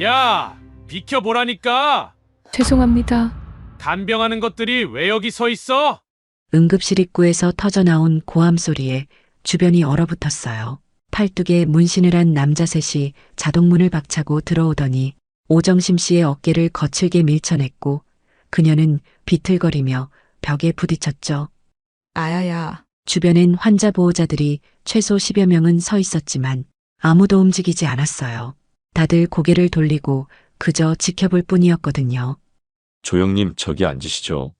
야, 비켜보라니까. 죄송합니다. 간병하는 것들이 왜 여기 서 있어? 응급실 입구에서 터져나온 고함 소리에 주변이 얼어붙었어요. 팔뚝에 문신을 한 남자 셋이 자동문을 박차고 들어오더니 오정심 씨의 어깨를 거칠게 밀쳐냈고 그녀는 비틀거리며 벽에 부딪혔죠. 아야야. 주변엔 환자 보호자들이 최소 10여 명은 서 있었지만 아무도 움직이지 않았어요. 다들 고개를 돌리고 그저 지켜볼 뿐이었거든요. 조영님, 저기 앉으시죠.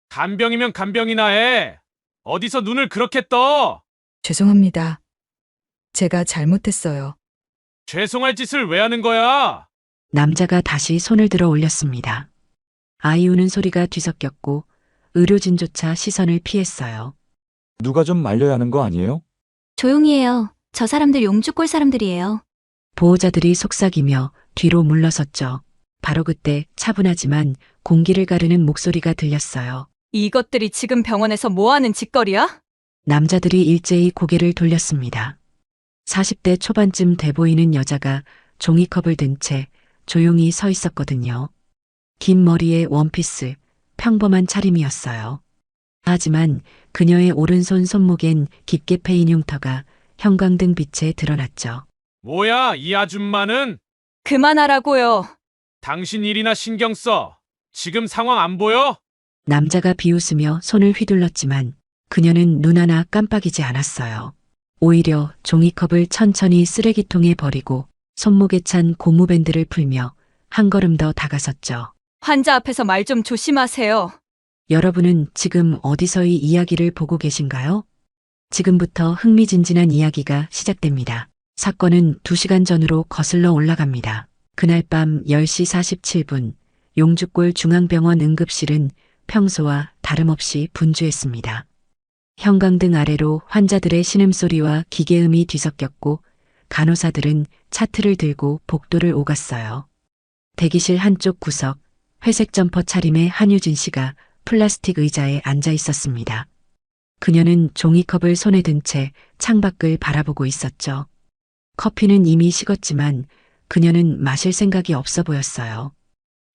간병이면 간병이나 해. 어디서 눈을 그렇게 떠? 죄송합니다. 제가 잘못했어요. 죄송할 짓을 왜 하는 거야? 남자가 다시 손을 들어 올렸습니다. 아이 우는 소리가 뒤섞였고 의료진조차 시선을 피했어요. 누가 좀 말려야 하는 거 아니에요? 조용히 해요. 저 사람들 용주골 사람들이에요. 보호자들이 속삭이며 뒤로 물러섰죠. 바로 그때 차분하지만 공기를 가르는 목소리가 들렸어요. 이것들이 지금 병원에서 뭐하는 짓거리야? 남자들이 일제히 고개를 돌렸습니다. 40대 초반쯤 돼 보이는 여자가 종이컵을 든 채 조용히 서 있었거든요. 긴 머리에 원피스, 평범한 차림이었어요. 하지만 그녀의 오른손 손목엔 깊게 패인 흉터가 형광등 빛에 드러났죠. 뭐야, 이 아줌마는? 그만하라고요. 당신 일이나 신경 써. 지금 상황 안 보여? 남자가 비웃으며 손을 휘둘렀지만 그녀는 눈 하나 깜빡이지 않았어요. 오히려 종이컵을 천천히 쓰레기통에 버리고 손목에 찬 고무밴드를 풀며 한 걸음 더 다가섰죠. 환자 앞에서 말 좀 조심하세요. 여러분은 지금 어디서 이 이야기를 보고 계신가요? 지금부터 흥미진진한 이야기가 시작됩니다. 사건은 2시간 전으로 거슬러 올라갑니다. 그날 밤 10시 47분 용주골 중앙병원 응급실은 평소와 다름없이 분주했습니다. 형광등 아래로 환자들의 신음소리와 기계음이 뒤섞였고 간호사들은 차트를 들고 복도를 오갔어요. 대기실 한쪽 구석, 회색 점퍼 차림의 한유진 씨가 플라스틱 의자에 앉아 있었습니다. 그녀는 종이컵을 손에 든 채 창밖을 바라보고 있었죠. 커피는 이미 식었지만 그녀는 마실 생각이 없어 보였어요.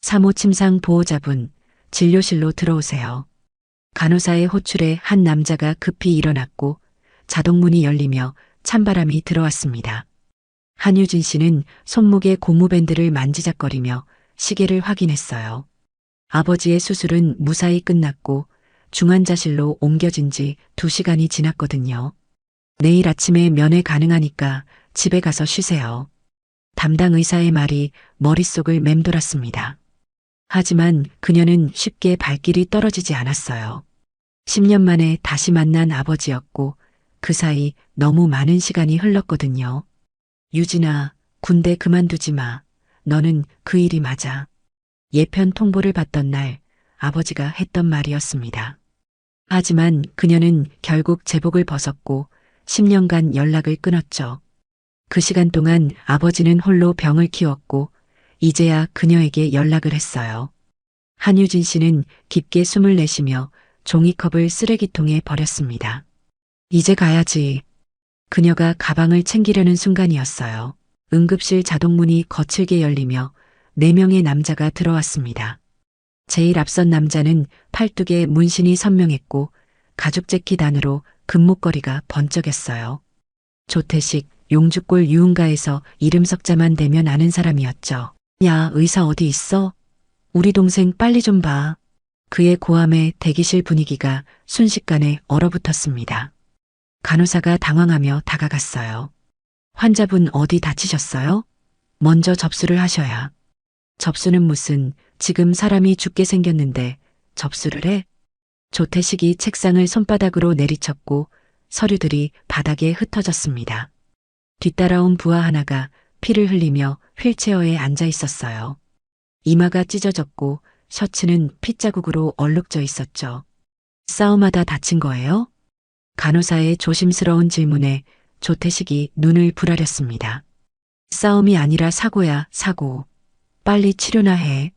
3호 침상 보호자분, 진료실로 들어오세요. 간호사의 호출에 한 남자가 급히 일어났고 자동문이 열리며 찬바람이 들어왔습니다. 한유진 씨는 손목에 고무밴드를 만지작거리며 시계를 확인했어요. 아버지의 수술은 무사히 끝났고 중환자실로 옮겨진 지 2시간이 지났거든요. 내일 아침에 면회 가능하니까 집에 가서 쉬세요. 담당 의사의 말이 머릿속을 맴돌았습니다. 하지만 그녀는 쉽게 발길이 떨어지지 않았어요. 10년 만에 다시 만난 아버지였고 그 사이 너무 많은 시간이 흘렀거든요. 유진아, 군대 그만두지 마. 너는 그 일이 맞아. 예편 통보를 받던 날 아버지가 했던 말이었습니다. 하지만 그녀는 결국 제복을 벗었고 10년간 연락을 끊었죠. 그 시간 동안 아버지는 홀로 병을 키웠고 이제야 그녀에게 연락을 했어요. 한유진 씨는 깊게 숨을 내쉬며 종이컵을 쓰레기통에 버렸습니다. 이제 가야지. 그녀가 가방을 챙기려는 순간이었어요. 응급실 자동문이 거칠게 열리며 4명의 남자가 들어왔습니다. 제일 앞선 남자는 팔뚝에 문신이 선명했고 가죽 재킷 안으로 금목걸이가 번쩍였어요. 조태식, 용주골 유흥가에서 이름 석자만 대면 아는 사람이었죠. 야, 의사 어디 있어? 우리 동생 빨리 좀 봐. 그의 고함에 대기실 분위기가 순식간에 얼어붙었습니다. 간호사가 당황하며 다가갔어요. 환자분 어디 다치셨어요? 먼저 접수를 하셔야. 접수는 무슨, 지금 사람이 죽게 생겼는데 접수를 해? 조태식이 책상을 손바닥으로 내리쳤고 서류들이 바닥에 흩어졌습니다. 뒤따라온 부하 하나가 피를 흘리며 휠체어에 앉아 있었어요. 이마가 찢어졌고 셔츠는 핏자국으로 얼룩져 있었죠. 싸움하다 다친 거예요? 간호사의 조심스러운 질문에 조태식이 눈을 부라렸습니다. 싸움이 아니라 사고야, 사고. 빨리 치료나 해.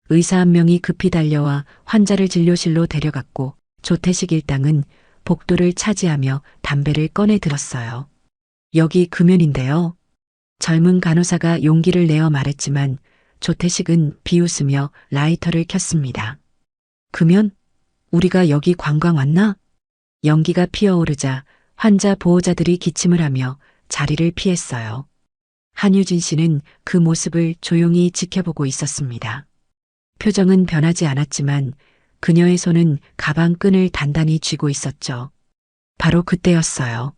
의사 한 명이 급히 달려와 환자를 진료실로 데려갔고 조태식 일당은 복도를 차지하며 담배를 꺼내 들었어요. 여기 금연인데요. 젊은 간호사가 용기를 내어 말했지만 조태식은 비웃으며 라이터를 켰습니다. 그면 우리가 여기 관광 왔나? 연기가 피어오르자 환자 보호자들이 기침을 하며 자리를 피했어요. 한유진 씨는 그 모습을 조용히 지켜보고 있었습니다. 표정은 변하지 않았지만 그녀의 손은 가방 끈을 단단히 쥐고 있었죠. 바로 그때였어요.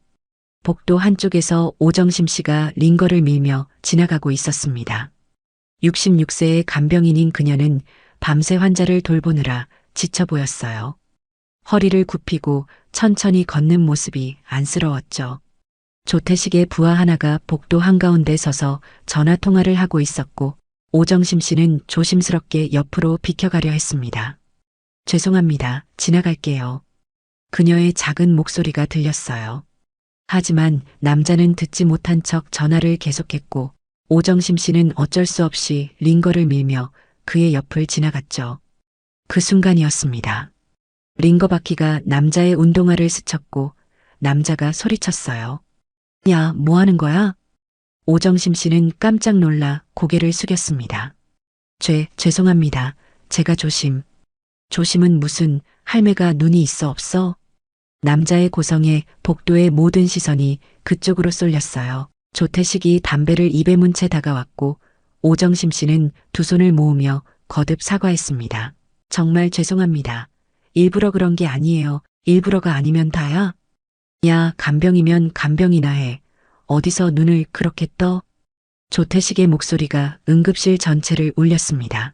복도 한쪽에서 오정심 씨가 링거를 밀며 지나가고 있었습니다. 66세의 간병인인 그녀는 밤새 환자를 돌보느라 지쳐 보였어요. 허리를 굽히고 천천히 걷는 모습이 안쓰러웠죠. 조태식의 부하 하나가 복도 한가운데 서서 전화 통화를 하고 있었고 오정심 씨는 조심스럽게 옆으로 비켜가려 했습니다. 죄송합니다. 지나갈게요. 그녀의 작은 목소리가 들렸어요. 하지만 남자는 듣지 못한 척 전화를 계속했고 오정심 씨는 어쩔 수 없이 링거를 밀며 그의 옆을 지나갔죠. 그 순간이었습니다. 링거 바퀴가 남자의 운동화를 스쳤고 남자가 소리쳤어요. 야, 뭐 하는 거야? 오정심 씨는 깜짝 놀라 고개를 숙였습니다. 죄송합니다. 제가 조심은 무슨 할매가 눈이 있어 없어? 남자의 고성에 복도의 모든 시선이 그쪽으로 쏠렸어요. 조태식이 담배를 입에 문 채 다가왔고 오정심 씨는 두 손을 모으며 거듭 사과했습니다. 정말 죄송합니다. 일부러 그런 게 아니에요. 일부러가 아니면 다야? 야, 간병이면 간병이나 해. 어디서 눈을 그렇게 떠? 조태식의 목소리가 응급실 전체를 울렸습니다.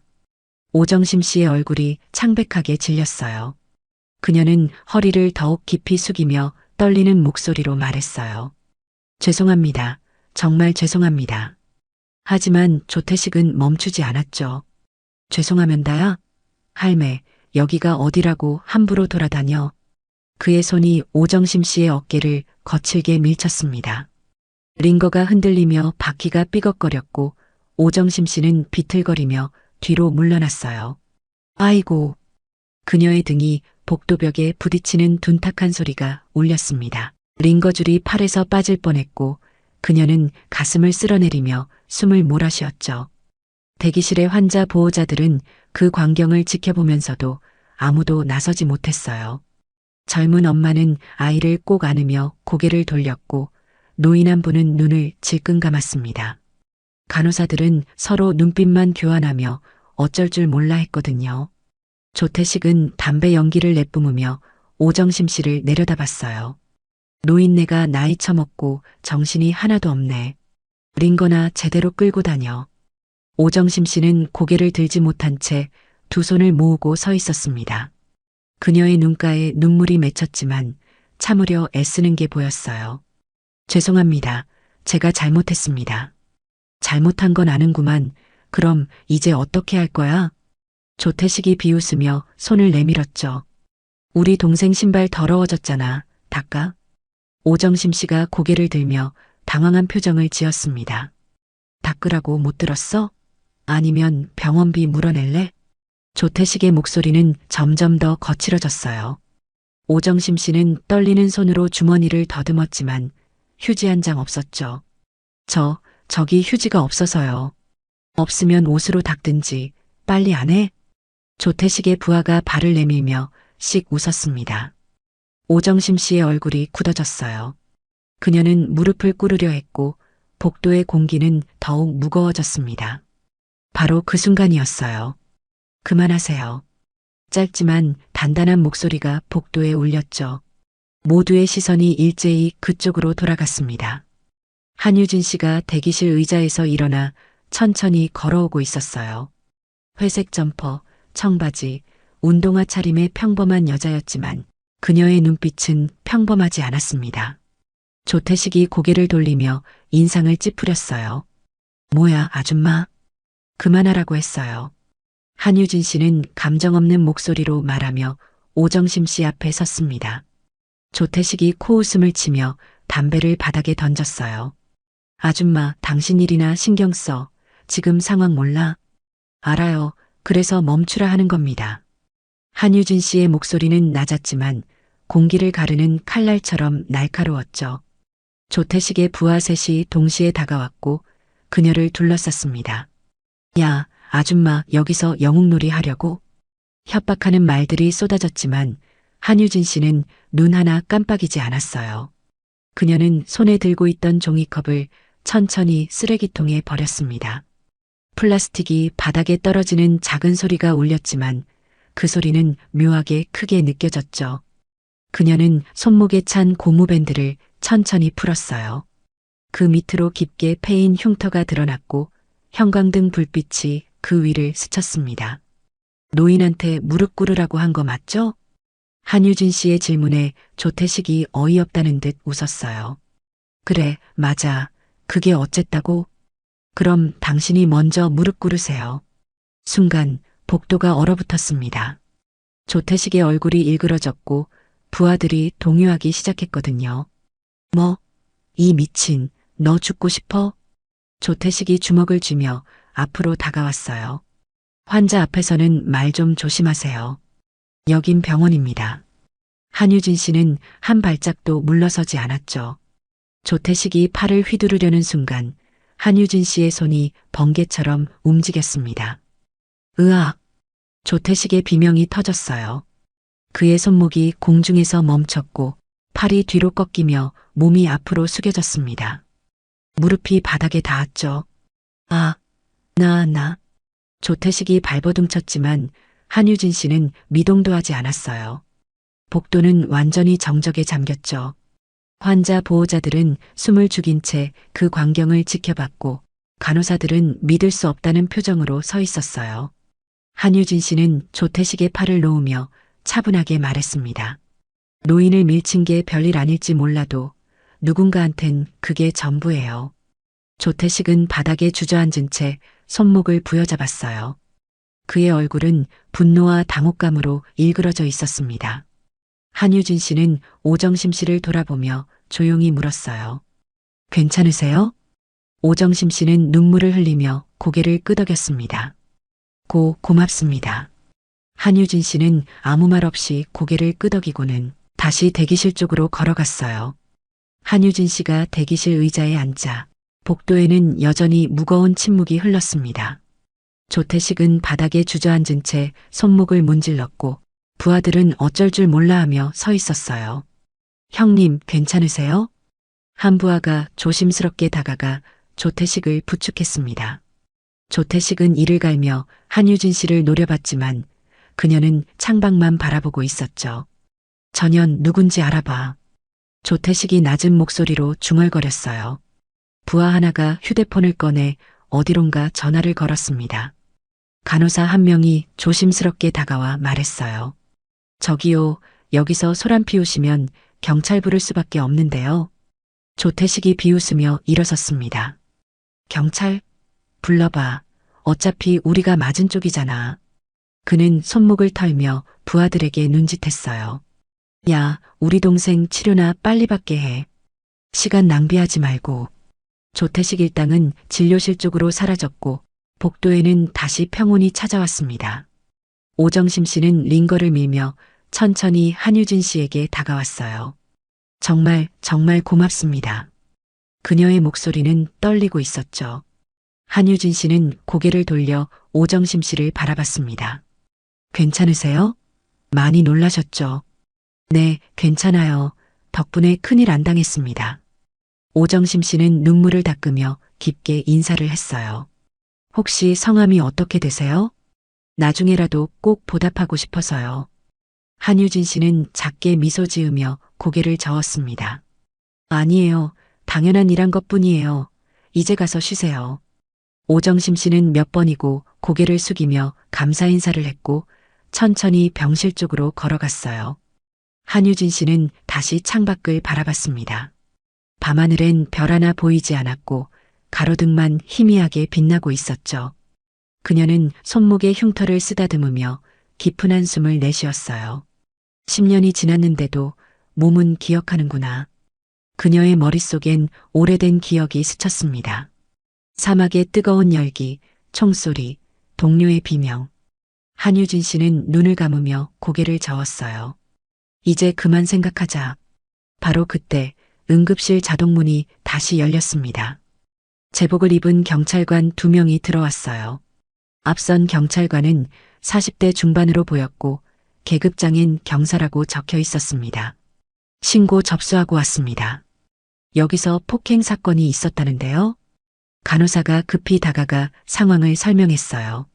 오정심 씨의 얼굴이 창백하게 질렸어요. 그녀는 허리를 더욱 깊이 숙이며 떨리는 목소리로 말했어요. 죄송합니다. 정말 죄송합니다. 하지만 조태식은 멈추지 않았죠. 죄송하면 다야? 할매, 여기가 어디라고 함부로 돌아다녀. 그의 손이 오정심 씨의 어깨를 거칠게 밀쳤습니다. 링거가 흔들리며 바퀴가 삐걱거렸고 오정심 씨는 비틀거리며 뒤로 물러났어요. 아이고. 그녀의 등이 복도벽에 부딪히는 둔탁한 소리가 울렸습니다. 링거줄이 팔에서 빠질 뻔했고 그녀는 가슴을 쓸어내리며 숨을 몰아쉬었죠. 대기실의 환자 보호자들은 그 광경을 지켜보면서도 아무도 나서지 못했어요. 젊은 엄마는 아이를 꼭 안으며 고개를 돌렸고 노인 한 분은 눈을 질끈 감았습니다. 간호사들은 서로 눈빛만 교환하며 어쩔 줄 몰라 했거든요. 조태식은 담배 연기를 내뿜으며 오정심 씨를 내려다봤어요. 노인네가 나이 처먹고 정신이 하나도 없네. 링거나 제대로 끌고 다녀. 오정심 씨는 고개를 들지 못한 채 두 손을 모으고 서 있었습니다. 그녀의 눈가에 눈물이 맺혔지만 참으려 애쓰는 게 보였어요. 죄송합니다. 제가 잘못했습니다. 잘못한 건 아는구만. 그럼 이제 어떻게 할 거야? 조태식이 비웃으며 손을 내밀었죠. 우리 동생 신발 더러워졌잖아. 닦아? 오정심 씨가 고개를 들며 당황한 표정을 지었습니다. 닦으라고 못 들었어? 아니면 병원비 물어낼래? 조태식의 목소리는 점점 더 거칠어졌어요. 오정심 씨는 떨리는 손으로 주머니를 더듬었지만 휴지 한 장 없었죠. 저기 휴지가 없어서요. 없으면 옷으로 닦든지 빨리 안 해? 조태식의 부하가 발을 내밀며 씩 웃었습니다. 오정심 씨의 얼굴이 굳어졌어요. 그녀는 무릎을 꿇으려 했고 복도의 공기는 더욱 무거워졌습니다. 바로 그 순간이었어요. 그만하세요. 짧지만 단단한 목소리가 복도에 울렸죠. 모두의 시선이 일제히 그쪽으로 돌아갔습니다. 한유진 씨가 대기실 의자에서 일어나 천천히 걸어오고 있었어요. 회색 점퍼, 청바지, 운동화 차림의 평범한 여자였지만 그녀의 눈빛은 평범하지 않았습니다. 조태식이 고개를 돌리며 인상을 찌푸렸어요. 뭐야, 아줌마? 그만하라고 했어요. 한유진 씨는 감정 없는 목소리로 말하며 오정심 씨 앞에 섰습니다. 조태식이 코웃음을 치며 담배를 바닥에 던졌어요. 아줌마, 당신 일이나 신경 써. 지금 상황 몰라? 알아요. 그래서 멈추라 하는 겁니다. 한유진 씨의 목소리는 낮았지만 공기를 가르는 칼날처럼 날카로웠죠. 조태식의 부하 셋이 동시에 다가왔고 그녀를 둘러쌌습니다. 야, 아줌마, 여기서 영웅놀이 하려고? 협박하는 말들이 쏟아졌지만 한유진 씨는 눈 하나 깜빡이지 않았어요. 그녀는 손에 들고 있던 종이컵을 천천히 쓰레기통에 버렸습니다. 플라스틱이 바닥에 떨어지는 작은 소리가 울렸지만 그 소리는 묘하게 크게 느껴졌죠. 그녀는 손목에 찬 고무밴드를 천천히 풀었어요. 그 밑으로 깊게 패인 흉터가 드러났고 형광등 불빛이 그 위를 스쳤습니다. 노인한테 무릎 꿇으라고 한 거 맞죠? 한유진 씨의 질문에 조태식이 어이없다는 듯 웃었어요. 그래, 맞아. 그게 어쨌다고? 그럼 당신이 먼저 무릎 꿇으세요. 순간 복도가 얼어붙었습니다. 조태식의 얼굴이 일그러졌고 부하들이 동요하기 시작했거든요. 뭐? 이 미친, 너 죽고 싶어? 조태식이 주먹을 쥐며 앞으로 다가왔어요. 환자 앞에서는 말 좀 조심하세요. 여긴 병원입니다. 한유진 씨는 한 발짝도 물러서지 않았죠. 조태식이 팔을 휘두르려는 순간 한유진 씨의 손이 번개처럼 움직였습니다. 으악! 조태식의 비명이 터졌어요. 그의 손목이 공중에서 멈췄고 팔이 뒤로 꺾이며 몸이 앞으로 숙여졌습니다. 무릎이 바닥에 닿았죠. 아, 나. 조태식이 발버둥쳤지만 한유진 씨는 미동도 하지 않았어요. 복도는 완전히 정적에 잠겼죠. 환자 보호자들은 숨을 죽인 채 그 광경을 지켜봤고 간호사들은 믿을 수 없다는 표정으로 서 있었어요. 한유진 씨는 조태식의 팔을 놓으며 차분하게 말했습니다. 노인을 밀친 게 별일 아닐지 몰라도 누군가한텐 그게 전부예요. 조태식은 바닥에 주저앉은 채 손목을 부여잡았어요. 그의 얼굴은 분노와 당혹감으로 일그러져 있었습니다. 한유진 씨는 오정심 씨를 돌아보며 조용히 물었어요. 괜찮으세요? 오정심 씨는 눈물을 흘리며 고개를 끄덕였습니다. 고맙습니다. 한유진 씨는 아무 말 없이 고개를 끄덕이고는 다시 대기실 쪽으로 걸어갔어요. 한유진 씨가 대기실 의자에 앉자 복도에는 여전히 무거운 침묵이 흘렀습니다. 조태식은 바닥에 주저앉은 채 손목을 문질렀고 부하들은 어쩔 줄 몰라 하며 서 있었어요. 형님, 괜찮으세요? 한 부하가 조심스럽게 다가가 조태식을 부축했습니다. 조태식은 이를 갈며 한유진 씨를 노려봤지만 그녀는 창밖만 바라보고 있었죠. 전현 누군지 알아봐. 조태식이 낮은 목소리로 중얼거렸어요. 부하 하나가 휴대폰을 꺼내 어디론가 전화를 걸었습니다. 간호사 한 명이 조심스럽게 다가와 말했어요. 저기요, 여기서 소란 피우시면 경찰 부를 수밖에 없는데요. 조태식이 비웃으며 일어섰습니다. 경찰? 불러봐. 어차피 우리가 맞은 쪽이잖아. 그는 손목을 털며 부하들에게 눈짓했어요. 야, 우리 동생 치료나 빨리 받게 해. 시간 낭비하지 말고. 조태식 일당은 진료실 쪽으로 사라졌고 복도에는 다시 평온이 찾아왔습니다. 오정심 씨는 링거를 밀며 천천히 한유진 씨에게 다가왔어요. 정말 고맙습니다. 그녀의 목소리는 떨리고 있었죠. 한유진 씨는 고개를 돌려 오정심 씨를 바라봤습니다. 괜찮으세요? 많이 놀라셨죠? 네, 괜찮아요. 덕분에 큰일 안 당했습니다. 오정심 씨는 눈물을 닦으며 깊게 인사를 했어요. 혹시 성함이 어떻게 되세요? 나중에라도 꼭 보답하고 싶어서요. 한유진 씨는 작게 미소 지으며 고개를 저었습니다. 아니에요. 당연한 일한 것뿐이에요. 이제 가서 쉬세요. 오정심 씨는 몇 번이고 고개를 숙이며 감사 인사를 했고 천천히 병실 쪽으로 걸어갔어요. 한유진 씨는 다시 창밖을 바라봤습니다. 밤하늘엔 별 하나 보이지 않았고 가로등만 희미하게 빛나고 있었죠. 그녀는 손목에 흉터를 쓰다듬으며 깊은 한숨을 내쉬었어요. 10년이 지났는데도 몸은 기억하는구나. 그녀의 머릿속엔 오래된 기억이 스쳤습니다. 사막의 뜨거운 열기, 총소리, 동료의 비명. 한유진 씨는 눈을 감으며 고개를 저었어요. 이제 그만 생각하자. 바로 그때 응급실 자동문이 다시 열렸습니다. 제복을 입은 경찰관 2명이 들어왔어요. 앞선 경찰관은 40대 중반으로 보였고 계급장인 경사라고 적혀 있었습니다. 신고 접수하고 왔습니다. 여기서 폭행 사건이 있었다는데요. 간호사가 급히 다가가 상황을 설명했어요.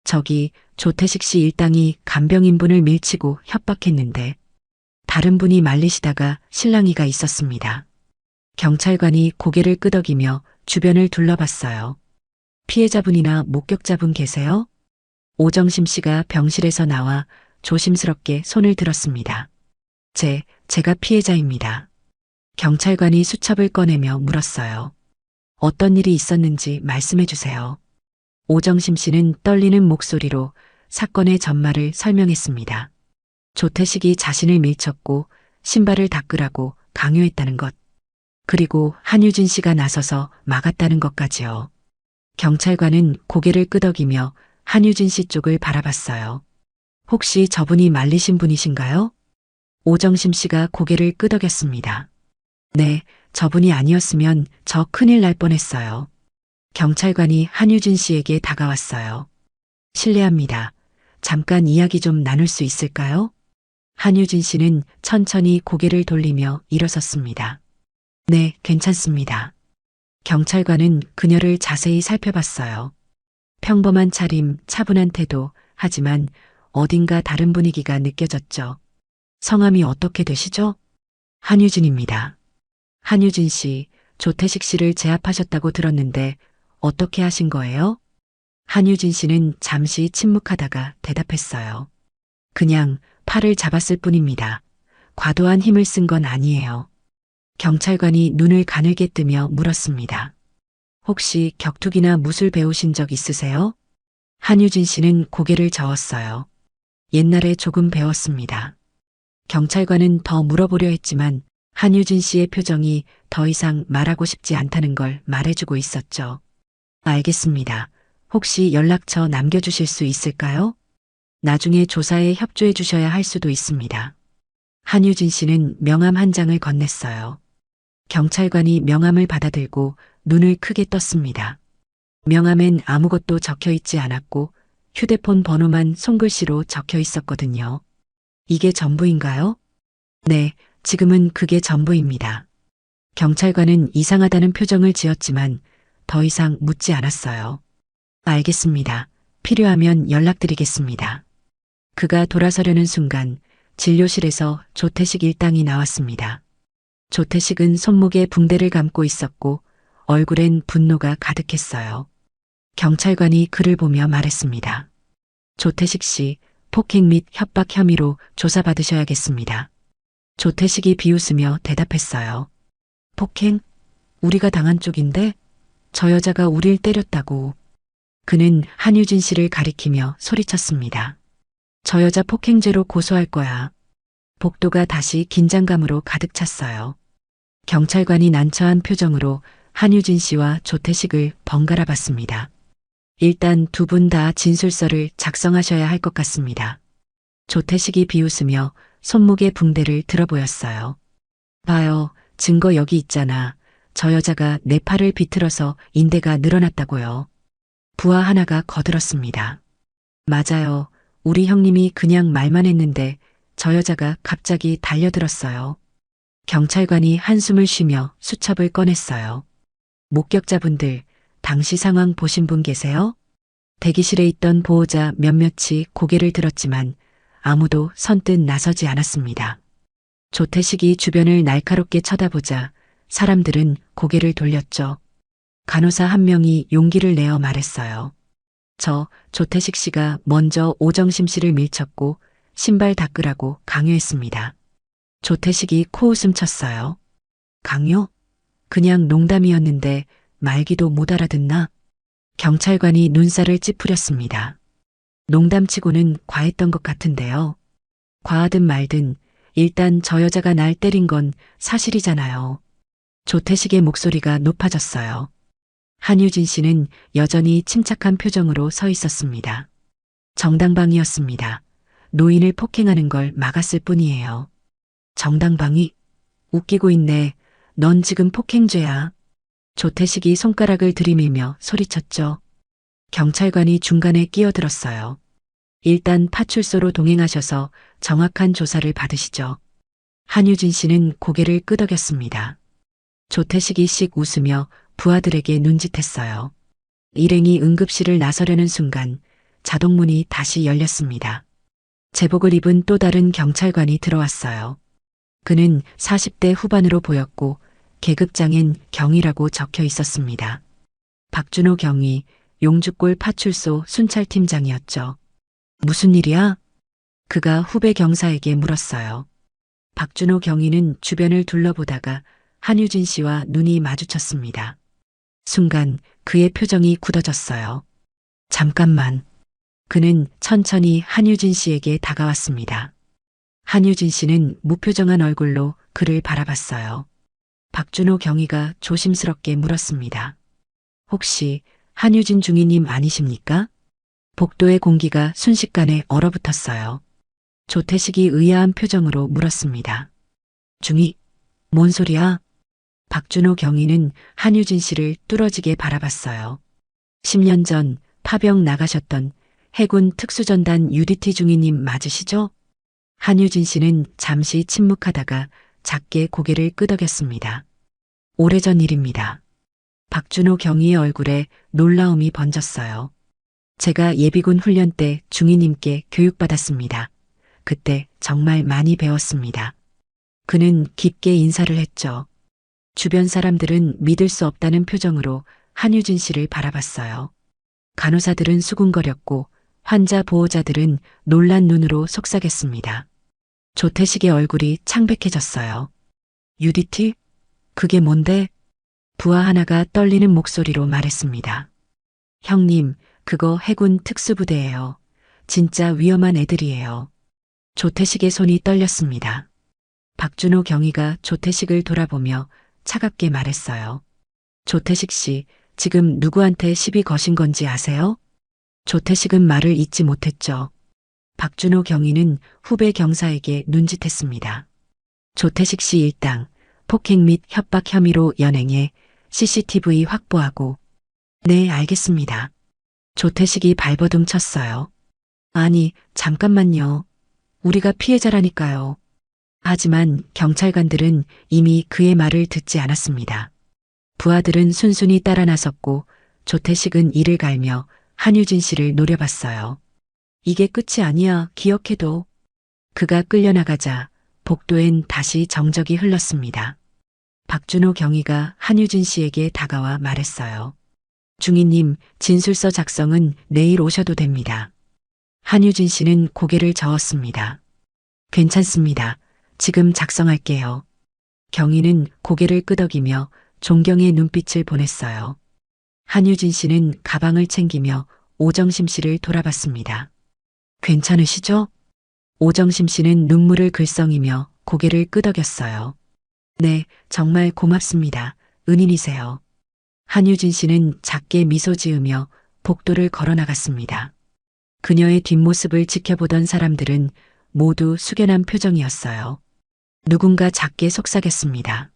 저기 조태식 씨 일당이 간병인분을 밀치고 협박했는데 다른 분이 말리시다가 실랑이가 있었습니다. 경찰관이 고개를 끄덕이며 주변을 둘러봤어요. 피해자분이나 목격자분 계세요? 오정심 씨가 병실에서 나와 조심스럽게 손을 들었습니다. 제가 피해자입니다. 경찰관이 수첩을 꺼내며 물었어요. 어떤 일이 있었는지 말씀해 주세요. 오정심 씨는 떨리는 목소리로 사건의 전말을 설명했습니다. 조태식이 자신을 밀쳤고 신발을 닦으라고 강요했다는 것. 그리고 한유진 씨가 나서서 막았다는 것까지요. 경찰관은 고개를 끄덕이며 한유진 씨 쪽을 바라봤어요. 혹시 저분이 말리신 분이신가요? 오정심 씨가 고개를 끄덕였습니다. 네, 저분이 아니었으면 저 큰일 날 뻔했어요. 경찰관이 한유진 씨에게 다가왔어요. 실례합니다. 잠깐 이야기 좀 나눌 수 있을까요? 한유진 씨는 천천히 고개를 돌리며 일어섰습니다. 네, 괜찮습니다. 경찰관은 그녀를 자세히 살펴봤어요. 평범한 차림, 차분한 태도, 하지만 어딘가 다른 분위기가 느껴졌죠. 성함이 어떻게 되시죠? 한유진입니다. 한유진 씨, 조태식 씨를 제압하셨다고 들었는데 어떻게 하신 거예요? 한유진 씨는 잠시 침묵하다가 대답했어요. 그냥 팔을 잡았을 뿐입니다. 과도한 힘을 쓴 건 아니에요. 경찰관이 눈을 가늘게 뜨며 물었습니다. 혹시 격투기나 무술 배우신 적 있으세요? 한유진 씨는 고개를 저었어요. 옛날에 조금 배웠습니다. 경찰관은 더 물어보려 했지만 한유진 씨의 표정이 더 이상 말하고 싶지 않다는 걸 말해주고 있었죠. 알겠습니다. 혹시 연락처 남겨주실 수 있을까요? 나중에 조사에 협조해 주셔야 할 수도 있습니다. 한유진 씨는 명함 한 장을 건넸어요. 경찰관이 명함을 받아들고 눈을 크게 떴습니다. 명함엔 아무것도 적혀 있지 않았고 휴대폰 번호만 손글씨로 적혀 있었거든요. 이게 전부인가요? 네, 지금은 그게 전부입니다. 경찰관은 이상하다는 표정을 지었지만 더 이상 묻지 않았어요. 알겠습니다. 필요하면 연락드리겠습니다. 그가 돌아서려는 순간 진료실에서 조태식 일당이 나왔습니다. 조태식은 손목에 붕대를 감고 있었고 얼굴엔 분노가 가득했어요. 경찰관이 그를 보며 말했습니다. 조태식 씨, 폭행 및 협박 혐의로 조사받으셔야겠습니다. 조태식이 비웃으며 대답했어요. 폭행? 우리가 당한 쪽인데? 저 여자가 우릴 때렸다고. 그는 한유진 씨를 가리키며 소리쳤습니다. 저 여자 폭행죄로 고소할 거야. 복도가 다시 긴장감으로 가득 찼어요. 경찰관이 난처한 표정으로 한유진 씨와 조태식을 번갈아 봤습니다. 일단 두 분 다 진술서를 작성하셔야 할 것 같습니다. 조태식이 비웃으며 손목에 붕대를 들어 보였어요. 봐요, 증거 여기 있잖아. 저 여자가 내 팔을 비틀어서 인대가 늘어났다고요. 부하 하나가 거들었습니다. 맞아요. 우리 형님이 그냥 말만 했는데 저 여자가 갑자기 달려들었어요. 경찰관이 한숨을 쉬며 수첩을 꺼냈어요. 목격자분들, 당시 상황 보신 분 계세요? 대기실에 있던 보호자 몇몇이 고개를 들었지만 아무도 선뜻 나서지 않았습니다. 조태식이 주변을 날카롭게 쳐다보자 사람들은 고개를 돌렸죠. 간호사 한 명이 용기를 내어 말했어요. 저 조태식 씨가 먼저 오정심 씨를 밀쳤고 신발 닦으라고 강요했습니다. 조태식이 코웃음 쳤어요. 강요? 그냥 농담이었는데 말기도 못 알아듣나? 경찰관이 눈살을 찌푸렸습니다. 농담치고는 과했던 것 같은데요. 과하든 말든 일단 저 여자가 날 때린 건 사실이잖아요. 조태식의 목소리가 높아졌어요. 한유진 씨는 여전히 침착한 표정으로 서 있었습니다. 정당방위였습니다. 노인을 폭행하는 걸 막았을 뿐이에요. 정당방위? 웃기고 있네. 넌 지금 폭행죄야. 조태식이 손가락을 들이밀며 소리쳤죠. 경찰관이 중간에 끼어들었어요. 일단 파출소로 동행하셔서 정확한 조사를 받으시죠. 한유진 씨는 고개를 끄덕였습니다. 조태식이 씩 웃으며 부하들에게 눈짓했어요. 일행이 응급실을 나서려는 순간 자동문이 다시 열렸습니다. 제복을 입은 또 다른 경찰관이 들어왔어요. 그는 40대 후반으로 보였고 계급장엔 경위라고 적혀 있었습니다. 박준호 경위, 용주골 파출소 순찰팀장이었죠. 무슨 일이야? 그가 후배 경사에게 물었어요. 박준호 경위는 주변을 둘러보다가 한유진 씨와 눈이 마주쳤습니다. 순간 그의 표정이 굳어졌어요. 잠깐만. 그는 천천히 한유진 씨에게 다가왔습니다. 한유진 씨는 무표정한 얼굴로 그를 바라봤어요. 박준호 경위가 조심스럽게 물었습니다. 혹시 한유진 중위님 아니십니까? 복도의 공기가 순식간에 얼어붙었어요. 조태식이 의아한 표정으로 물었습니다. 중위, 뭔 소리야? 박준호 경위는 한유진 씨를 뚫어지게 바라봤어요. 10년 전 파병 나가셨던 해군 특수전단 UDT 중위님 맞으시죠? 한유진 씨는 잠시 침묵하다가 작게 고개를 끄덕였습니다. 오래전 일입니다. 박준호 경위의 얼굴에 놀라움이 번졌어요. 제가 예비군 훈련 때 중위님께 교육받았습니다. 그때 정말 많이 배웠습니다. 그는 깊게 인사를 했죠. 주변 사람들은 믿을 수 없다는 표정으로 한유진 씨를 바라봤어요. 간호사들은 수군거렸고 환자 보호자들은 놀란 눈으로 속삭였습니다. 조태식의 얼굴이 창백해졌어요. UDT? 그게 뭔데? 부하 하나가 떨리는 목소리로 말했습니다. 형님, 그거 해군 특수부대예요. 진짜 위험한 애들이에요. 조태식의 손이 떨렸습니다. 박준호 경위가 조태식을 돌아보며 차갑게 말했어요. 조태식 씨, 지금 누구한테 시비 거신 건지 아세요? 조태식은 말을 잇지 못했죠. 박준호 경위는 후배 경사에게 눈짓했습니다. 조태식 씨 일당, 폭행 및 협박 혐의로 연행해 CCTV 확보하고. 네, 알겠습니다. 조태식이 발버둥 쳤어요. 아니, 잠깐만요. 우리가 피해자라니까요. 하지만 경찰관들은 이미 그의 말을 듣지 않았습니다. 부하들은 순순히 따라 나섰고 조태식은 이를 갈며 한유진 씨를 노려봤어요. 이게 끝이 아니야, 기억해둬. 그가 끌려나가자 복도엔 다시 정적이 흘렀습니다. 박준호 경위가 한유진 씨에게 다가와 말했어요. 중위님, 진술서 작성은 내일 오셔도 됩니다. 한유진 씨는 고개를 저었습니다. 괜찮습니다. 지금 작성할게요. 경위는 고개를 끄덕이며 존경의 눈빛을 보냈어요. 한유진 씨는 가방을 챙기며 오정심 씨를 돌아봤습니다. 괜찮으시죠? 오정심 씨는 눈물을 글썽이며 고개를 끄덕였어요. 네, 정말 고맙습니다. 은인이세요. 한유진 씨는 작게 미소 지으며 복도를 걸어 나갔습니다. 그녀의 뒷모습을 지켜보던 사람들은 모두 숙연한 표정이었어요. 누군가 작게 속삭였습니다.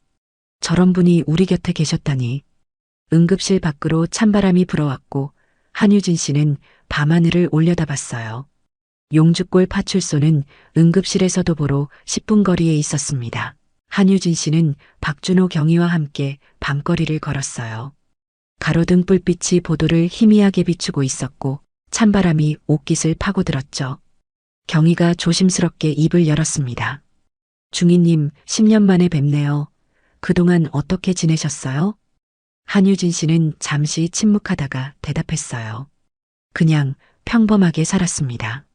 저런 분이 우리 곁에 계셨다니. 응급실 밖으로 찬바람이 불어왔고 한유진 씨는 밤하늘을 올려다봤어요. 용주골 파출소는 응급실에서 도보로 10분 거리에 있었습니다. 한유진 씨는 박준호 경위와 함께 밤거리를 걸었어요. 가로등 뿔빛이 보도를 희미하게 비추고 있었고 찬바람이 옷깃을 파고들었죠. 경위가 조심스럽게 입을 열었습니다. 중위님, 10년 만에 뵙네요. 그동안 어떻게 지내셨어요? 한유진 씨는 잠시 침묵하다가 대답했어요. 그냥 평범하게 살았습니다.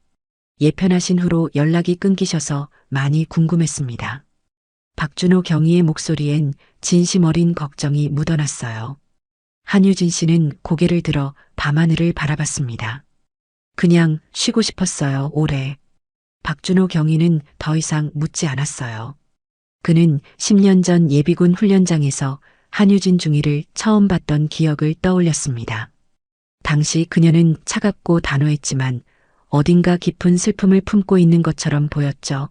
예편하신 후로 연락이 끊기셔서 많이 궁금했습니다. 박준호 경위의 목소리엔 진심 어린 걱정이 묻어났어요. 한유진 씨는 고개를 들어 밤하늘을 바라봤습니다. 그냥 쉬고 싶었어요, 오래. 박준호 경위는 더 이상 묻지 않았어요. 그는 10년 전 예비군 훈련장에서 한유진 중위를 처음 봤던 기억을 떠올렸습니다. 당시 그녀는 차갑고 단호했지만 어딘가 깊은 슬픔을 품고 있는 것처럼 보였죠.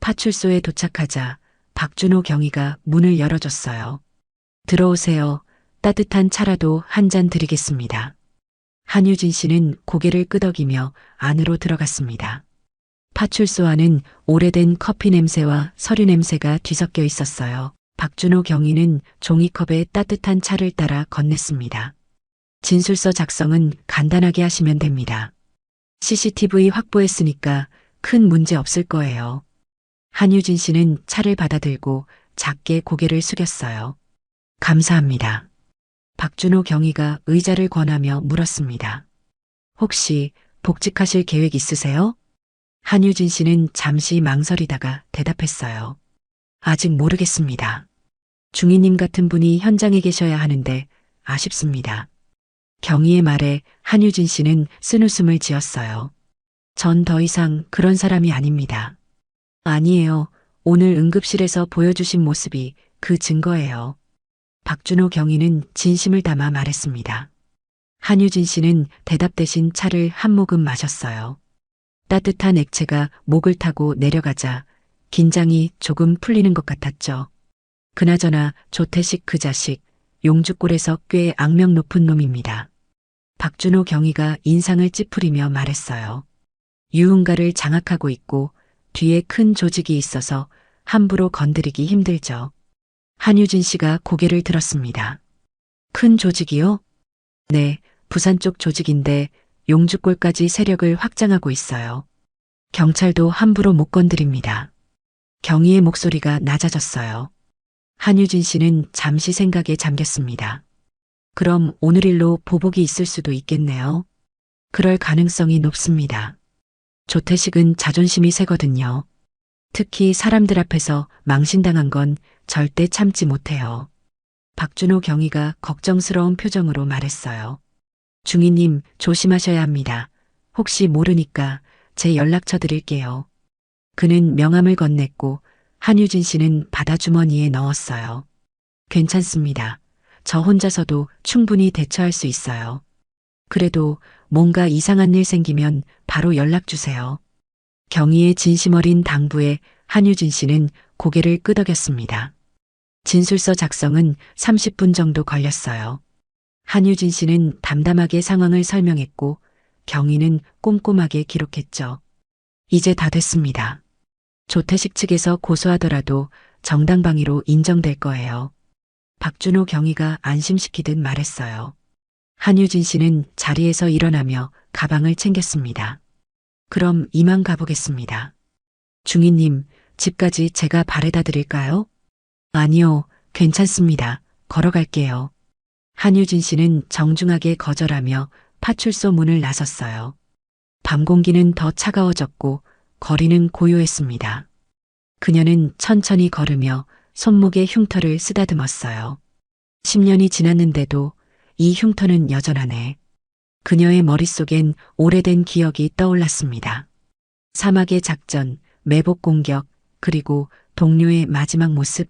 파출소에 도착하자 박준호 경위가 문을 열어줬어요. 들어오세요. 따뜻한 차라도 한 잔 드리겠습니다. 한유진 씨는 고개를 끄덕이며 안으로 들어갔습니다. 파출소 안은 오래된 커피 냄새와 서류 냄새가 뒤섞여 있었어요. 박준호 경위는 종이컵에 따뜻한 차를 따라 건넸습니다. 진술서 작성은 간단하게 하시면 됩니다. CCTV 확보했으니까 큰 문제 없을 거예요. 한유진 씨는 차를 받아들고 작게 고개를 숙였어요. 감사합니다. 박준호 경위가 의자를 권하며 물었습니다. 혹시 복직하실 계획 있으세요? 한유진 씨는 잠시 망설이다가 대답했어요. 아직 모르겠습니다. 중위님 같은 분이 현장에 계셔야 하는데 아쉽습니다. 경희의 말에 한유진 씨는 쓴웃음을 지었어요. 전 더 이상 그런 사람이 아닙니다. 아니에요. 오늘 응급실에서 보여주신 모습이 그 증거예요. 박준호 경위는 진심을 담아 말했습니다. 한유진 씨는 대답 대신 차를 한 모금 마셨어요. 따뜻한 액체가 목을 타고 내려가자 긴장이 조금 풀리는 것 같았죠. 그나저나 조태식 그 자식 용주골에서 꽤 악명 높은 놈입니다. 박준호 경위가 인상을 찌푸리며 말했어요. 유흥가를 장악하고 있고 뒤에 큰 조직이 있어서 함부로 건드리기 힘들죠. 한유진 씨가 고개를 들었습니다. 큰 조직이요? 네, 부산 쪽 조직인데 용주골까지 세력을 확장하고 있어요. 경찰도 함부로 못 건드립니다. 경희의 목소리가 낮아졌어요. 한유진 씨는 잠시 생각에 잠겼습니다. 그럼 오늘 일로 보복이 있을 수도 있겠네요. 그럴 가능성이 높습니다. 조태식은 자존심이 세거든요. 특히 사람들 앞에서 망신당한 건 절대 참지 못해요. 박준호 경위가 걱정스러운 표정으로 말했어요. 중위님 조심하셔야 합니다. 혹시 모르니까 제 연락처 드릴게요. 그는 명함을 건넸고 한유진 씨는 바다주머니에 넣었어요. 괜찮습니다. 저 혼자서도 충분히 대처할 수 있어요. 그래도 뭔가 이상한 일 생기면 바로 연락 주세요. 경희의 진심 어린 당부에 한유진 씨는 고개를 끄덕였습니다. 진술서 작성은 30분 정도 걸렸어요. 한유진 씨는 담담하게 상황을 설명했고 경희는 꼼꼼하게 기록했죠. 이제 다 됐습니다. 조태식 측에서 고소하더라도 정당방위로 인정될 거예요. 박준호 경위가 안심시키듯 말했어요. 한유진 씨는 자리에서 일어나며 가방을 챙겼습니다. 그럼 이만 가보겠습니다. 중위님, 집까지 제가 바래다 드릴까요? 아니요, 괜찮습니다. 걸어갈게요. 한유진 씨는 정중하게 거절하며 파출소 문을 나섰어요. 밤 공기는 더 차가워졌고 거리는 고요했습니다. 그녀는 천천히 걸으며 손목에 흉터를 쓰다듬었어요. 10년이 지났는데도 이 흉터는 여전하네. 그녀의 머릿속엔 오래된 기억이 떠올랐습니다. 사막의 작전, 매복 공격, 그리고 동료의 마지막 모습.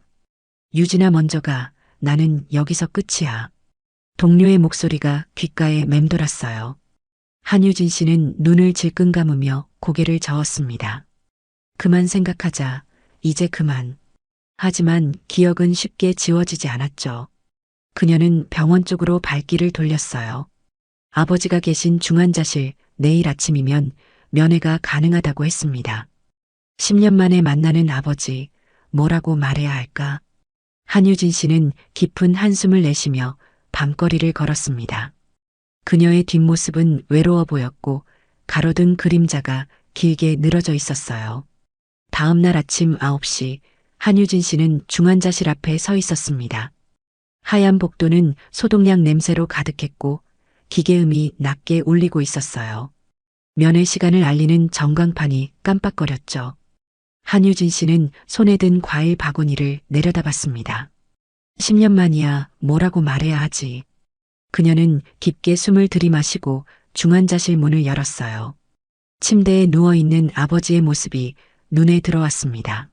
유진아 먼저 가. 나는 여기서 끝이야. 동료의 목소리가 귓가에 맴돌았어요. 한유진 씨는 눈을 질끈 감으며 고개를 저었습니다. 그만 생각하자. 이제 그만. 하지만 기억은 쉽게 지워지지 않았죠. 그녀는 병원 쪽으로 발길을 돌렸어요. 아버지가 계신 중환자실 내일 아침이면 면회가 가능하다고 했습니다. 10년 만에 만나는 아버지, 뭐라고 말해야 할까? 한유진 씨는 깊은 한숨을 내쉬며 밤거리를 걸었습니다. 그녀의 뒷모습은 외로워 보였고 가로등 그림자가 길게 늘어져 있었어요. 다음 날 아침 9시 한유진 씨는 중환자실 앞에 서 있었습니다. 하얀 복도는 소독약 냄새로 가득했고 기계음이 낮게 울리고 있었어요. 면회 시간을 알리는 전광판이 깜빡거렸죠. 한유진 씨는 손에 든 과일 바구니를 내려다봤습니다. 10년 만이야 뭐라고 말해야 하지. 그녀는 깊게 숨을 들이마시고 중환자실 문을 열었어요. 침대에 누워있는 아버지의 모습이 눈에 들어왔습니다.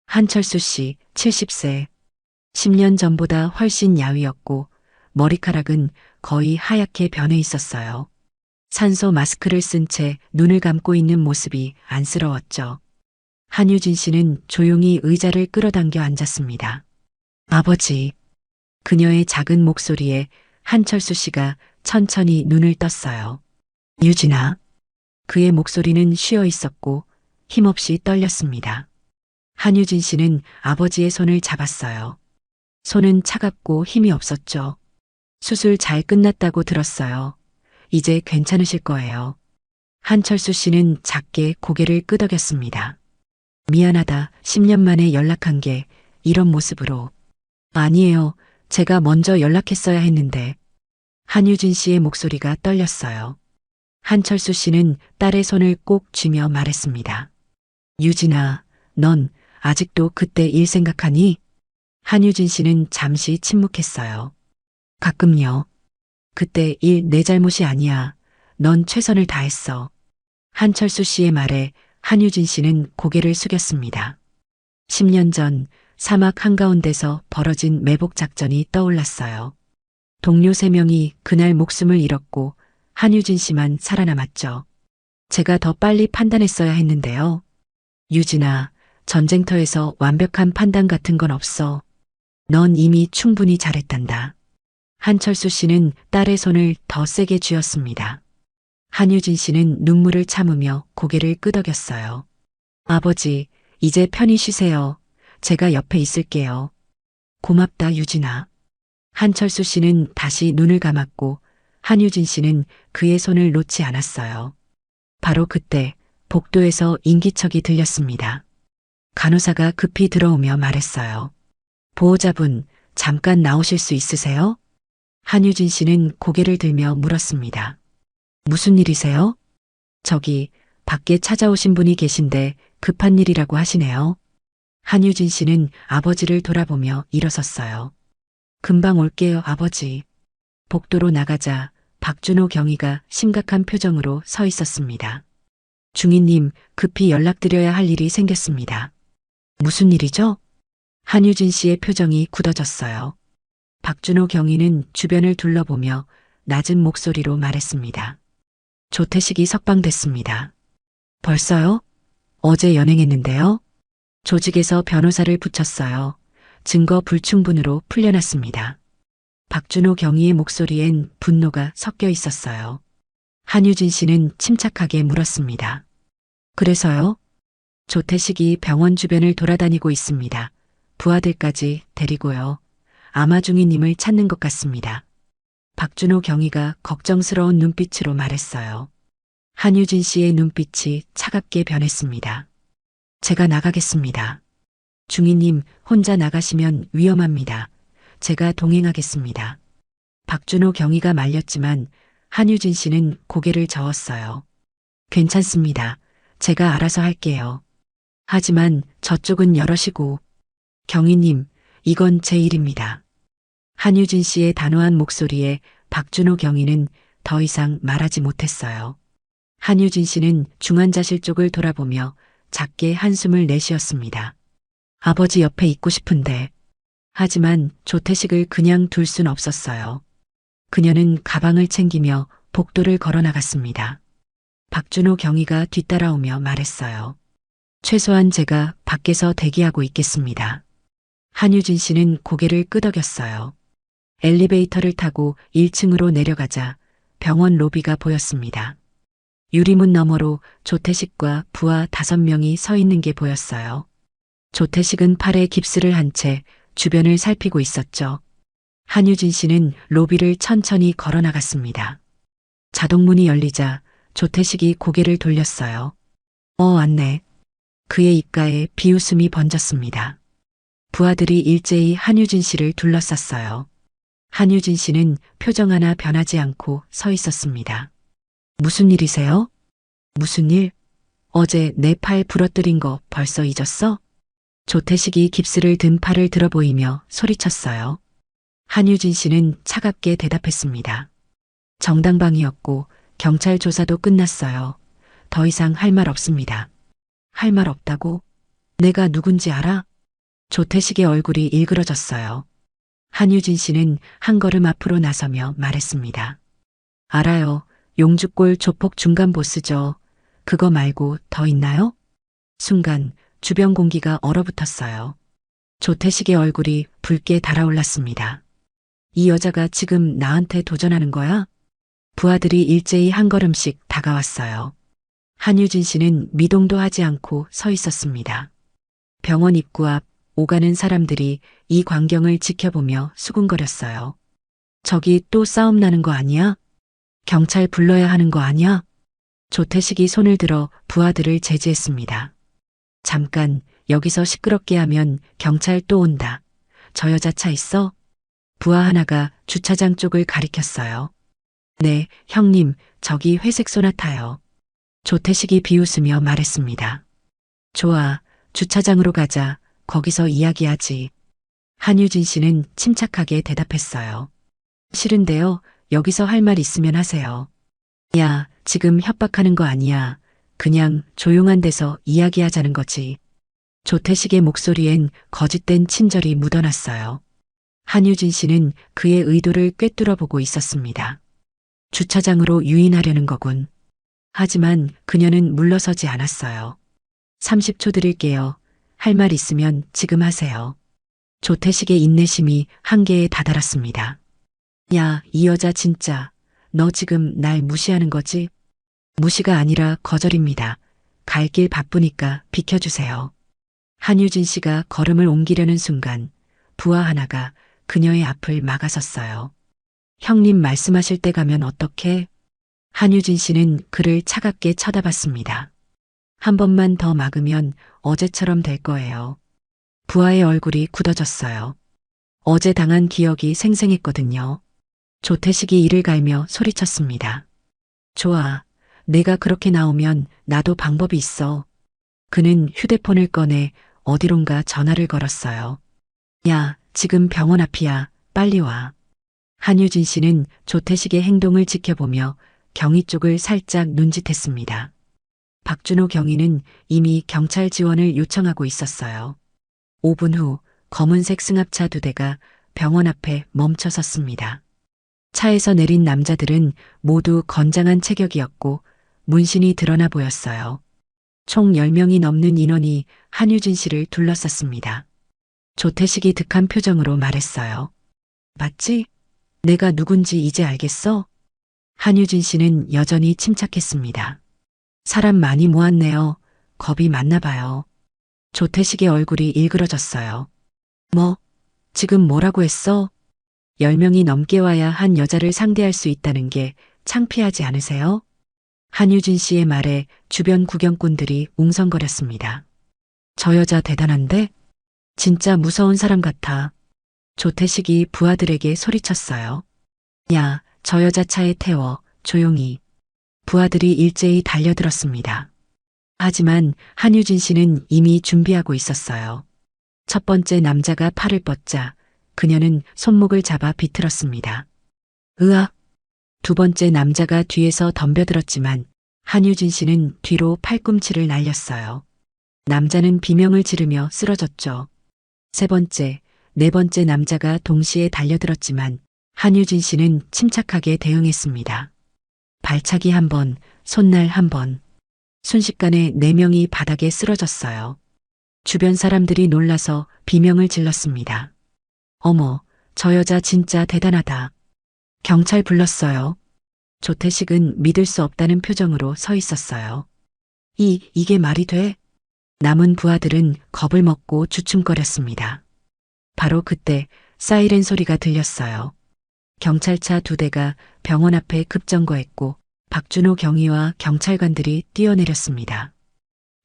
한철수 씨, 70세. 10년 전보다 훨씬 야위었고 머리카락은 거의 하얗게 변해 있었어요. 산소 마스크를 쓴 채 눈을 감고 있는 모습이 안쓰러웠죠. 한유진 씨는 조용히 의자를 끌어당겨 앉았습니다. 아버지. 그녀의 작은 목소리에 한철수 씨가 천천히 눈을 떴어요. 유진아. 그의 목소리는 쉬어 있었고 힘없이 떨렸습니다. 한유진 씨는 아버지의 손을 잡았어요. 손은 차갑고 힘이 없었죠. 수술 잘 끝났다고 들었어요. 이제 괜찮으실 거예요. 한철수 씨는 작게 고개를 끄덕였습니다. 미안하다. 10년 만에 연락한 게 이런 모습으로. 아니에요. 제가 먼저 연락했어야 했는데. 한유진 씨의 목소리가 떨렸어요. 한철수 씨는 딸의 손을 꼭 쥐며 말했습니다. 유진아, 넌 아직도 그때 일 생각하니? 한유진 씨는 잠시 침묵했어요. 가끔요. 그때 일 내 잘못이 아니야. 넌 최선을 다했어. 한철수 씨의 말에 한유진 씨는 고개를 숙였습니다. 10년 전 사막 한가운데서 벌어진 매복 작전이 떠올랐어요. 동료 3명이 그날 목숨을 잃었고 한유진 씨만 살아남았죠. 제가 더 빨리 판단했어야 했는데요. 유진아, 전쟁터에서 완벽한 판단 같은 건 없어. 넌 이미 충분히 잘했단다. 한철수 씨는 딸의 손을 더 세게 쥐었습니다. 한유진 씨는 눈물을 참으며 고개를 끄덕였어요. 아버지, 이제 편히 쉬세요. 제가 옆에 있을게요. 고맙다, 유진아. 한철수 씨는 다시 눈을 감았고 한유진 씨는 그의 손을 놓지 않았어요. 바로 그때 복도에서 인기척이 들렸습니다. 간호사가 급히 들어오며 말했어요. 보호자분, 잠깐 나오실 수 있으세요? 한유진 씨는 고개를 들며 물었습니다. 무슨 일이세요? 저기 밖에 찾아오신 분이 계신데 급한 일이라고 하시네요. 한유진 씨는 아버지를 돌아보며 일어섰어요. 금방 올게요, 아버지. 복도로 나가자 박준호 경위가 심각한 표정으로 서 있었습니다. 중위님, 급히 연락드려야 할 일이 생겼습니다. 무슨 일이죠? 한유진 씨의 표정이 굳어졌어요. 박준호 경위는 주변을 둘러보며 낮은 목소리로 말했습니다. 조태식이 석방됐습니다. 벌써요? 어제 연행했는데요. 조직에서 변호사를 붙였어요. 증거 불충분으로 풀려났습니다. 박준호 경위의 목소리엔 분노가 섞여 있었어요. 한유진 씨는 침착하게 물었습니다. 그래서요? 조태식이 병원 주변을 돌아다니고 있습니다. 부하들까지 데리고요. 아마 중위님을 찾는 것 같습니다. 박준호 경위가 걱정스러운 눈빛으로 말했어요. 한유진 씨의 눈빛이 차갑게 변했습니다. 제가 나가겠습니다. 중위님, 혼자 나가시면 위험합니다. 제가 동행하겠습니다. 박준호 경위가 말렸지만 한유진 씨는 고개를 저었어요. 괜찮습니다. 제가 알아서 할게요. 하지만 저쪽은 여럿이고. 경위님, 이건 제 일입니다. 한유진 씨의 단호한 목소리에 박준호 경위는 더 이상 말하지 못했어요. 한유진 씨는 중환자실 쪽을 돌아보며 작게 한숨을 내쉬었습니다. 아버지 옆에 있고 싶은데. 하지만 조태식을 그냥 둘 순 없었어요. 그녀는 가방을 챙기며 복도를 걸어 나갔습니다. 박준호 경위가 뒤따라오며 말했어요. 최소한 제가 밖에서 대기하고 있겠습니다. 한유진 씨는 고개를 끄덕였어요. 엘리베이터를 타고 1층으로 내려가자 병원 로비가 보였습니다. 유리문 너머로 조태식과 부하 5명이 서 있는 게 보였어요. 조태식은 팔에 깁스를 한 채 주변을 살피고 있었죠. 한유진 씨는 로비를 천천히 걸어 나갔습니다. 자동문이 열리자 조태식이 고개를 돌렸어요. 왔네. 그의 입가에 비웃음이 번졌습니다. 부하들이 일제히 한유진 씨를 둘러쌌어요. 한유진 씨는 표정 하나 변하지 않고 서 있었습니다. 무슨 일이세요? 무슨 일? 어제 내 팔 부러뜨린 거 벌써 잊었어? 조태식이 깁스를 든 팔을 들어 보이며 소리쳤어요. 한유진 씨는 차갑게 대답했습니다. 정당방위였고 경찰 조사도 끝났어요. 더 이상 할 말 없습니다. 할 말 없다고? 내가 누군지 알아? 조태식의 얼굴이 일그러졌어요. 한유진 씨는 한 걸음 앞으로 나서며 말했습니다. 알아요. 용주골 조폭 중간 보스죠. 그거 말고 더 있나요? 순간 주변 공기가 얼어붙었어요. 조태식의 얼굴이 붉게 달아올랐습니다. 이 여자가 지금 나한테 도전하는 거야? 부하들이 일제히 한 걸음씩 다가왔어요. 한유진 씨는 미동도 하지 않고 서 있었습니다. 병원 입구 앞 오가는 사람들이 이 광경을 지켜보며 수군거렸어요. 저기 또 싸움 나는 거 아니야? 경찰 불러야 하는 거 아니야? 조태식이 손을 들어 부하들을 제지했습니다. 잠깐, 여기서 시끄럽게 하면 경찰 또 온다. 저 여자 차 있어? 부하 하나가 주차장 쪽을 가리켰어요. 네, 형님, 저기 회색 소나타요. 조태식이 비웃으며 말했습니다. 좋아, 주차장으로 가자. 거기서 이야기하지. 한유진 씨는 침착하게 대답했어요. 싫은데요. 여기서 할 말 있으면 하세요. 야, 지금 협박하는 거 아니야. 그냥 조용한 데서 이야기하자는 거지. 조태식의 목소리엔 거짓된 친절이 묻어났어요. 한유진 씨는 그의 의도를 꿰뚫어 보고 있었습니다. 주차장으로 유인하려는 거군. 하지만 그녀는 물러서지 않았어요. 30초 드릴게요. 할 말 있으면 지금 하세요. 조태식의 인내심이 한계에 다다랐습니다. 야, 이 여자 진짜. 너 지금 날 무시하는 거지? 무시가 아니라 거절입니다. 갈 길 바쁘니까 비켜주세요. 한유진 씨가 걸음을 옮기려는 순간 부하 하나가 그녀의 앞을 막아섰어요. 형님 말씀하실 때 가면 어떡해? 한유진 씨는 그를 차갑게 쳐다봤습니다. 한 번만 더 막으면 어제처럼 될 거예요. 부하의 얼굴이 굳어졌어요. 어제 당한 기억이 생생했거든요. 조태식이 이를 갈며 소리쳤습니다. 좋아. 내가 그렇게 나오면 나도 방법이 있어. 그는 휴대폰을 꺼내 어디론가 전화를 걸었어요. 야, 지금 병원 앞이야. 빨리 와. 한유진 씨는 조태식의 행동을 지켜보며 경위 쪽을 살짝 눈짓했습니다. 박준호 경위는 이미 경찰 지원을 요청하고 있었어요. 5분 후 검은색 승합차 2대가 병원 앞에 멈춰 섰습니다. 차에서 내린 남자들은 모두 건장한 체격이었고 문신이 드러나 보였어요. 총 10명이 넘는 인원이 한유진 씨를 둘러쌌습니다. 조태식이 득한 표정으로 말했어요. 맞지? 내가 누군지 이제 알겠어? 한유진 씨는 여전히 침착했습니다. 사람 많이 모았네요. 겁이 많나 봐요. 조태식의 얼굴이 일그러졌어요. 뭐? 지금 뭐라고 했어? 10명이 넘게 와야 한 여자를 상대할 수 있다는 게 창피하지 않으세요? 한유진 씨의 말에 주변 구경꾼들이 웅성거렸습니다. 저 여자 대단한데? 진짜 무서운 사람 같아. 조태식이 부하들에게 소리쳤어요. 야, 저 여자 차에 태워. 조용히. 부하들이 일제히 달려들었습니다. 하지만 한유진 씨는 이미 준비하고 있었어요. 첫 번째 남자가 팔을 뻗자 그녀는 손목을 잡아 비틀었습니다. 으악! 두 번째 남자가 뒤에서 덤벼들었지만 한유진 씨는 뒤로 팔꿈치를 날렸어요. 남자는 비명을 지르며 쓰러졌죠. 세 번째, 네 번째 남자가 동시에 달려들었지만 한유진 씨는 침착하게 대응했습니다. 발차기 한 번, 손날 한 번. 순식간에 4명이 바닥에 쓰러졌어요. 주변 사람들이 놀라서 비명을 질렀습니다. 어머, 저 여자 진짜 대단하다. 경찰 불렀어요. 조태식은 믿을 수 없다는 표정으로 서 있었어요. 이게 말이 돼? 남은 부하들은 겁을 먹고 주춤거렸습니다. 바로 그때 사이렌 소리가 들렸어요. 경찰차 2대가 병원 앞에 급정거했고 박준호 경위와 경찰관들이 뛰어내렸습니다.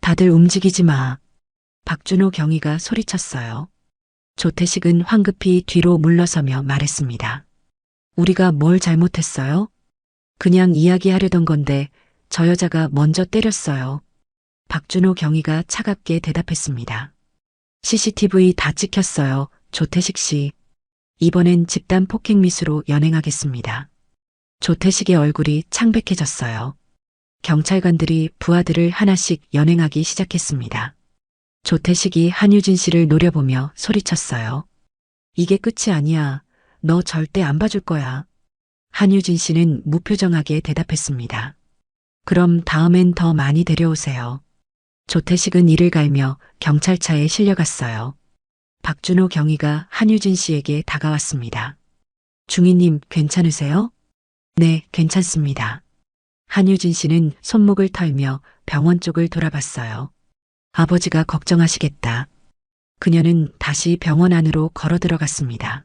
다들 움직이지 마. 박준호 경위가 소리쳤어요. 조태식은 황급히 뒤로 물러서며 말했습니다. 우리가 뭘 잘못했어요? 그냥 이야기하려던 건데 저 여자가 먼저 때렸어요. 박준호 경위가 차갑게 대답했습니다. CCTV 다 찍혔어요. 조태식 씨. 이번엔 집단 폭행 미수로 연행하겠습니다. 조태식의 얼굴이 창백해졌어요. 경찰관들이 부하들을 하나씩 연행하기 시작했습니다. 조태식이 한유진 씨를 노려보며 소리쳤어요. 이게 끝이 아니야. 너 절대 안 봐줄 거야. 한유진 씨는 무표정하게 대답했습니다. 그럼 다음엔 더 많이 데려오세요. 조태식은 이를 갈며 경찰차에 실려갔어요. 박준호 경위가 한유진 씨에게 다가왔습니다. 중이님 괜찮으세요? 네, 괜찮습니다. 한유진 씨는 손목을 털며 병원 쪽을 돌아봤어요. 아버지가 걱정하시겠다. 그녀는 다시 병원 안으로 걸어 들어갔습니다.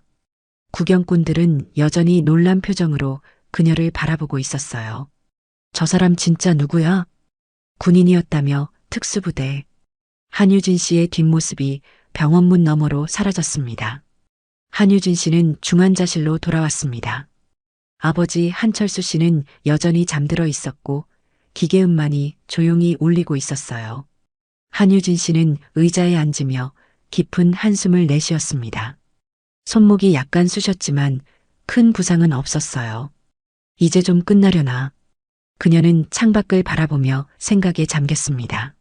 구경꾼들은 여전히 놀란 표정으로 그녀를 바라보고 있었어요. 저 사람 진짜 누구야? 군인이었다며 특수부대. 한유진 씨의 뒷모습이 병원 문 너머로 사라졌습니다. 한유진 씨는 중환자실로 돌아왔습니다. 아버지 한철수 씨는 여전히 잠들어 있었고 기계음만이 조용히 울리고 있었어요. 한유진 씨는 의자에 앉으며 깊은 한숨을 내쉬었습니다. 손목이 약간 쑤셨지만 큰 부상은 없었어요. 이제 좀 끝나려나. 그녀는 창밖을 바라보며 생각에 잠겼습니다.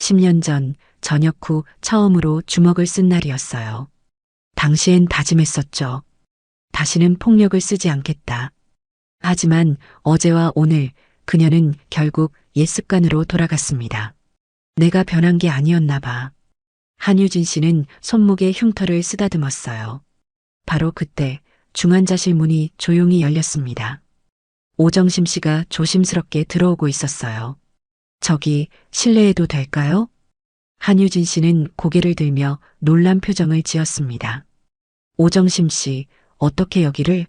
10년 전 저녁 후 처음으로 주먹을 쓴 날이었어요. 당시엔 다짐했었죠. 다시는 폭력을 쓰지 않겠다. 하지만 어제와 오늘 그녀는 결국 옛 습관으로 돌아갔습니다. 내가 변한 게 아니었나 봐. 한유진 씨는 손목에 흉터를 쓰다듬었어요. 바로 그때 중환자실 문이 조용히 열렸습니다. 오정심 씨가 조심스럽게 들어오고 있었어요. 저기 실례해도 될까요? 한유진 씨는 고개를 들며 놀란 표정을 지었습니다. 오정심 씨, 어떻게 여기를?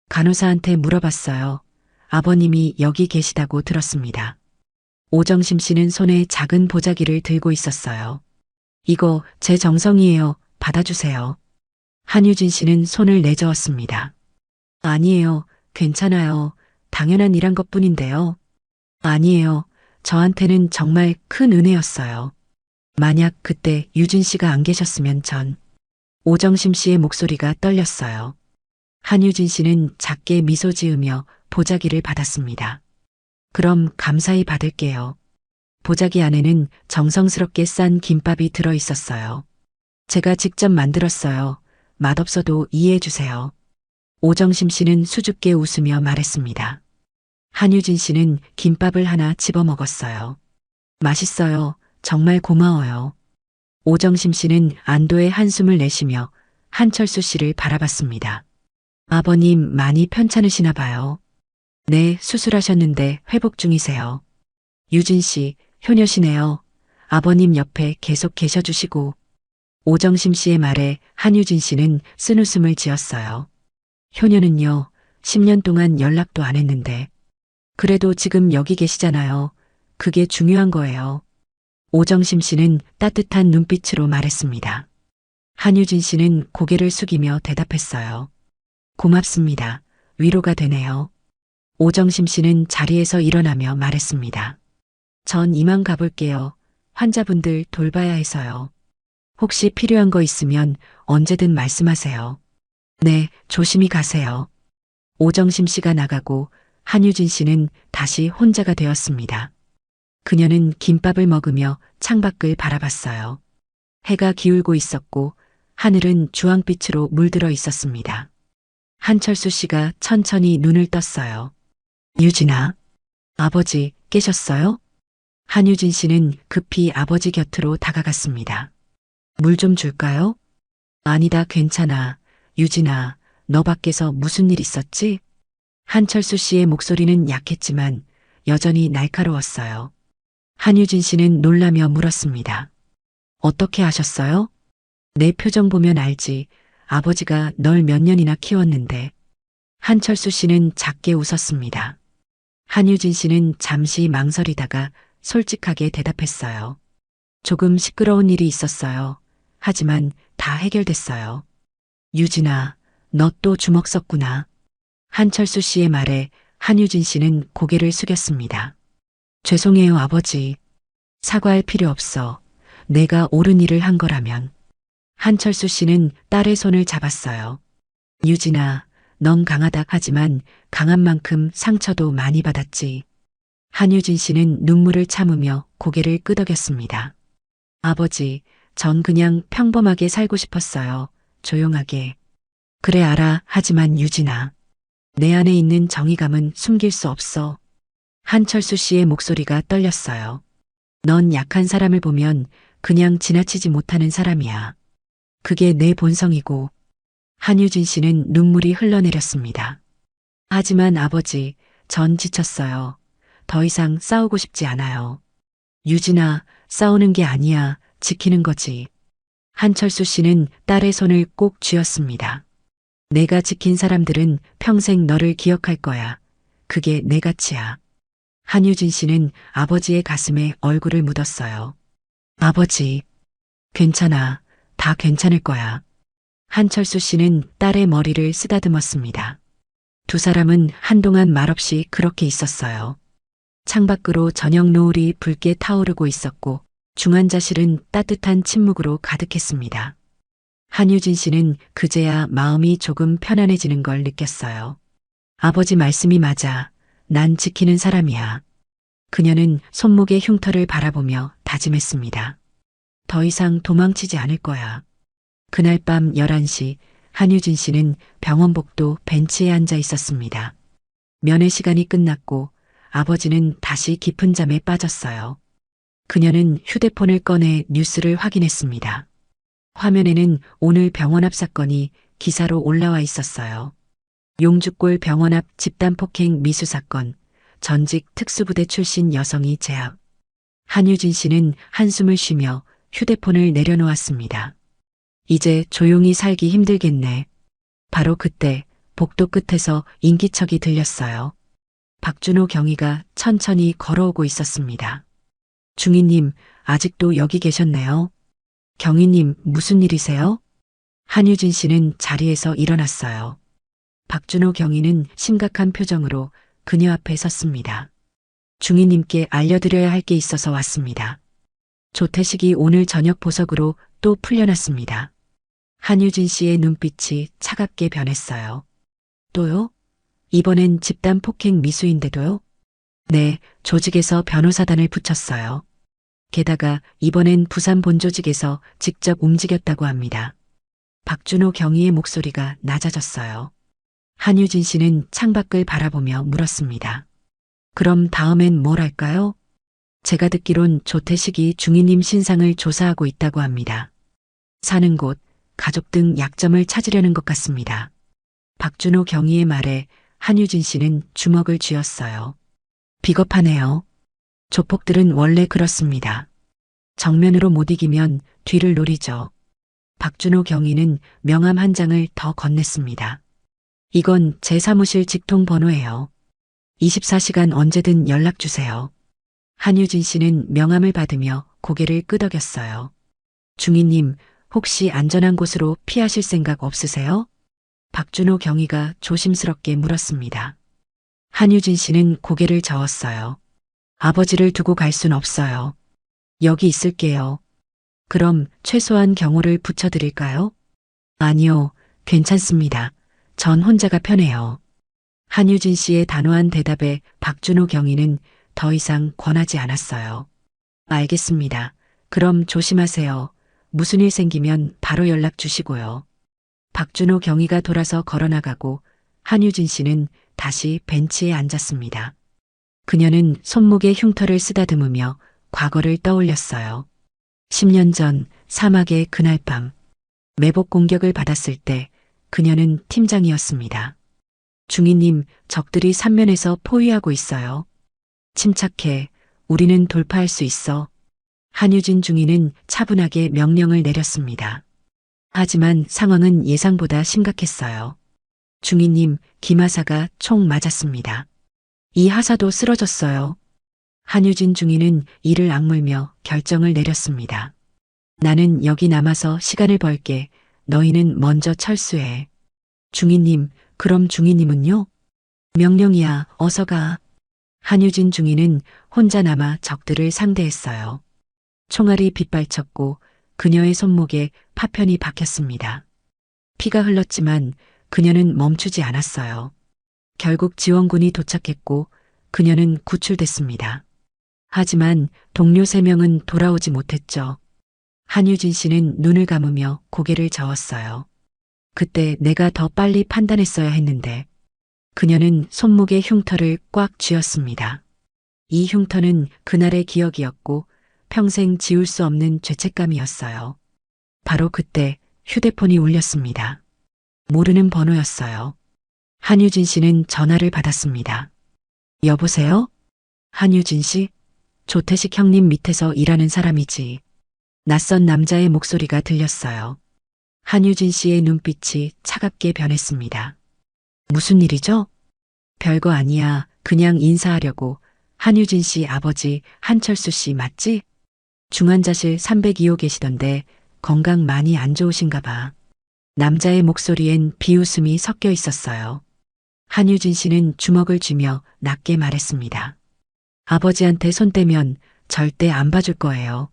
간호사한테 물어봤어요. 아버님이 여기 계시다고 들었습니다. 오정심 씨는 손에 작은 보자기를 들고 있었어요. 이거 제 정성이에요. 받아주세요. 한유진 씨는 손을 내저었습니다. 아니에요. 괜찮아요. 당연한 일한 것뿐인데요. 아니에요. 저한테는 정말 큰 은혜였어요. 만약 그때 유진 씨가 안 계셨으면 전. 오정심 씨의 목소리가 떨렸어요. 한유진 씨는 작게 미소 지으며 보자기를 받았습니다. 그럼 감사히 받을게요. 보자기 안에는 정성스럽게 싼 김밥이 들어 있었어요. 제가 직접 만들었어요. 맛없어도 이해해 주세요. 오정심 씨는 수줍게 웃으며 말했습니다. 한유진 씨는 김밥을 하나 집어 먹었어요. 맛있어요. 정말 고마워요. 오정심 씨는 안도의 한숨을 내쉬며 한철수 씨를 바라봤습니다. 아버님 많이 편찮으시나 봐요. 네, 수술하셨는데 회복 중이세요. 유진 씨, 효녀시네요. 아버님 옆에 계속 계셔주시고. 오정심 씨의 말에 한유진 씨는 쓴웃음을 지었어요. 효녀는요, 10년 동안 연락도 안 했는데. 그래도 지금 여기 계시잖아요. 그게 중요한 거예요. 오정심 씨는 따뜻한 눈빛으로 말했습니다. 한유진 씨는 고개를 숙이며 대답했어요. 고맙습니다. 위로가 되네요. 오정심 씨는 자리에서 일어나며 말했습니다. 전 이만 가볼게요. 환자분들 돌봐야 해서요. 혹시 필요한 거 있으면 언제든 말씀하세요. 네, 조심히 가세요. 오정심 씨가 나가고 한유진 씨는 다시 혼자가 되었습니다. 그녀는 김밥을 먹으며 창밖을 바라봤어요. 해가 기울고 있었고 하늘은 주황빛으로 물들어 있었습니다. 한철수 씨가 천천히 눈을 떴어요. 유진아, 아버지 깨셨어요? 한유진 씨는 급히 아버지 곁으로 다가갔습니다. 물 좀 줄까요? 아니다, 괜찮아. 유진아, 너 밖에서 무슨 일 있었지? 한철수 씨의 목소리는 약했지만 여전히 날카로웠어요. 한유진 씨는 놀라며 물었습니다. 어떻게 아셨어요? 내 표정 보면 알지. 아버지가 널 몇 년이나 키웠는데. 한철수 씨는 작게 웃었습니다. 한유진 씨는 잠시 망설이다가 솔직하게 대답했어요. 조금 시끄러운 일이 있었어요. 하지만 다 해결됐어요. 유진아, 너 또 주먹 썼구나. 한철수 씨의 말에 한유진 씨는 고개를 숙였습니다. 죄송해요, 아버지. 사과할 필요 없어. 내가 옳은 일을 한 거라면. 한철수 씨는 딸의 손을 잡았어요. 유진아, 넌 강하다 하지만 강한 만큼 상처도 많이 받았지. 한유진 씨는 눈물을 참으며 고개를 끄덕였습니다. 아버지, 전 그냥 평범하게 살고 싶었어요. 조용하게. 그래 알아. 하지만 유진아, 내 안에 있는 정의감은 숨길 수 없어. 한철수 씨의 목소리가 떨렸어요. 넌 약한 사람을 보면 그냥 지나치지 못하는 사람이야. 그게 내 본성이고. 한유진 씨는 눈물이 흘러내렸습니다. 하지만 아버지, 전 지쳤어요. 더 이상 싸우고 싶지 않아요. 유진아, 싸우는 게 아니야. 지키는 거지. 한철수 씨는 딸의 손을 꼭 쥐었습니다. 내가 지킨 사람들은 평생 너를 기억할 거야. 그게 내 가치야. 한유진 씨는 아버지의 가슴에 얼굴을 묻었어요. 아버지, 괜찮아. 다 괜찮을 거야. 한철수 씨는 딸의 머리를 쓰다듬었습니다. 두 사람은 한동안 말없이 그렇게 있었어요. 창밖으로 저녁 노을이 붉게 타오르고 있었고 중환자실은 따뜻한 침묵으로 가득했습니다. 한유진 씨는 그제야 마음이 조금 편안해지는 걸 느꼈어요. 아버지 말씀이 맞아. 난 지키는 사람이야. 그녀는 손목의 흉터를 바라보며 다짐했습니다. 더 이상 도망치지 않을 거야. 그날 밤 11시 한유진 씨는 병원복도 벤치에 앉아 있었습니다. 면회 시간이 끝났고 아버지는 다시 깊은 잠에 빠졌어요. 그녀는 휴대폰을 꺼내 뉴스를 확인했습니다. 화면에는 오늘 병원 앞 사건이 기사로 올라와 있었어요. 용주골 병원 앞 집단폭행 미수 사건, 전직 특수부대 출신 여성이 제압. 한유진 씨는 한숨을 쉬며 휴대폰을 내려놓았습니다. 이제 조용히 살기 힘들겠네. 바로 그때 복도 끝에서 인기척이 들렸어요. 박준호 경위가 천천히 걸어오고 있었습니다. 중위님, 아직도 여기 계셨네요. 경위님, 무슨 일이세요? 한유진 씨는 자리에서 일어났어요. 박준호 경위는 심각한 표정으로 그녀 앞에 섰습니다. 중위님께 알려드려야 할 게 있어서 왔습니다. 조태식이 오늘 저녁 보석으로 또 풀려났습니다. 한유진 씨의 눈빛이 차갑게 변했어요. 또요? 이번엔 집단 폭행 미수인데도요? 네, 조직에서 변호사단을 붙였어요. 게다가 이번엔 부산 본조직에서 직접 움직였다고 합니다. 박준호 경위의 목소리가 낮아졌어요. 한유진 씨는 창밖을 바라보며 물었습니다. 그럼 다음엔 뭘 할까요? 제가 듣기론 조태식이 중위님 신상을 조사하고 있다고 합니다. 사는 곳, 가족 등 약점을 찾으려는 것 같습니다. 박준호 경위의 말에 한유진 씨는 주먹을 쥐었어요. 비겁하네요. 조폭들은 원래 그렇습니다. 정면으로 못 이기면 뒤를 노리죠. 박준호 경위는 명함 한 장을 더 건넸습니다. 이건 제 사무실 직통 번호예요. 24시간 언제든 연락 주세요. 한유진 씨는 명함을 받으며 고개를 끄덕였어요. 중위님, 혹시 안전한 곳으로 피하실 생각 없으세요? 박준호 경위가 조심스럽게 물었습니다. 한유진 씨는 고개를 저었어요. 아버지를 두고 갈 순 없어요. 여기 있을게요. 그럼 최소한 경호를 붙여드릴까요? 아니요, 괜찮습니다. 전 혼자가 편해요. 한유진 씨의 단호한 대답에 박준호 경위는 더 이상 권하지 않았어요. 알겠습니다. 그럼 조심하세요. 무슨 일 생기면 바로 연락 주시고요. 박준호 경위가 돌아서 걸어나가고 한유진 씨는 다시 벤치에 앉았습니다. 그녀는 손목에 흉터를 쓰다듬으며 과거를 떠올렸어요. 10년 전 사막의 그날 밤 매복 공격을 받았을 때 그녀는 팀장이었습니다. 중위님, 적들이 삼면에서 포위하고 있어요. 침착해. 우리는 돌파할 수 있어. 한유진 중위는 차분하게 명령을 내렸습니다. 하지만 상황은 예상보다 심각했어요. 중위님, 김하사가 총 맞았습니다. 이 하사도 쓰러졌어요. 한유진 중위는 이를 악물며 결정을 내렸습니다. 나는 여기 남아서 시간을 벌게. 너희는 먼저 철수해. 중위님, 그럼 중위님은요? 명령이야, 어서 가. 한유진 중위는 혼자 남아 적들을 상대했어요. 총알이 빗발쳤고 그녀의 손목에 파편이 박혔습니다. 피가 흘렀지만 그녀는 멈추지 않았어요. 결국 지원군이 도착했고 그녀는 구출됐습니다. 하지만 동료 3명은 돌아오지 못했죠. 한유진 씨는 눈을 감으며 고개를 저었어요. 그때 내가 더 빨리 판단했어야 했는데. 그녀는 손목의 흉터를 꽉 쥐었습니다. 이 흉터는 그날의 기억이었고 평생 지울 수 없는 죄책감이었어요. 바로 그때 휴대폰이 울렸습니다. 모르는 번호였어요. 한유진 씨는 전화를 받았습니다. 여보세요? 한유진 씨? 조태식 형님 밑에서 일하는 사람이지. 낯선 남자의 목소리가 들렸어요. 한유진 씨의 눈빛이 차갑게 변했습니다. 무슨 일이죠? 별거 아니야. 그냥 인사하려고. 한유진 씨 아버지 한철수 씨 맞지? 중환자실 302호 계시던데 건강 많이 안 좋으신가 봐. 남자의 목소리엔 비웃음이 섞여 있었어요. 한유진 씨는 주먹을 쥐며 낮게 말했습니다. 아버지한테 손 떼면 절대 안 봐줄 거예요.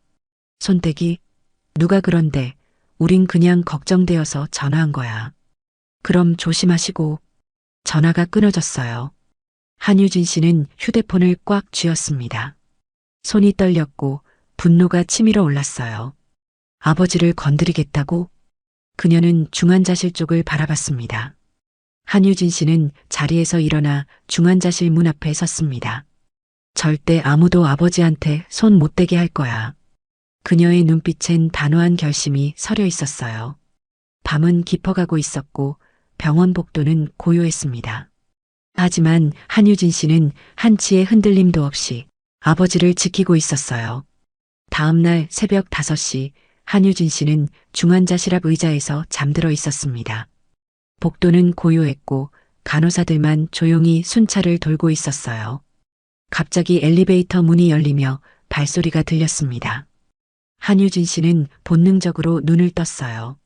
손떼기? 누가 그런데 우린 그냥 걱정되어서 전화한 거야. 그럼 조심하시고. 전화가 끊어졌어요. 한유진 씨는 휴대폰을 꽉 쥐었습니다. 손이 떨렸고 분노가 치밀어 올랐어요. 아버지를 건드리겠다고? 그녀는 중환자실 쪽을 바라봤습니다. 한유진 씨는 자리에서 일어나 중환자실 문 앞에 섰습니다. 절대 아무도 아버지한테 손 못 대게 할 거야. 그녀의 눈빛엔 단호한 결심이 서려 있었어요. 밤은 깊어가고 있었고 병원 복도는 고요했습니다. 하지만 한유진 씨는 한치의 흔들림도 없이 아버지를 지키고 있었어요. 다음 날 새벽 5시 한유진 씨는 중환자실 앞 의자에서 잠들어 있었습니다. 복도는 고요했고 간호사들만 조용히 순찰을 돌고 있었어요. 갑자기 엘리베이터 문이 열리며 발소리가 들렸습니다. 한유진 씨는 본능적으로 눈을 떴어요.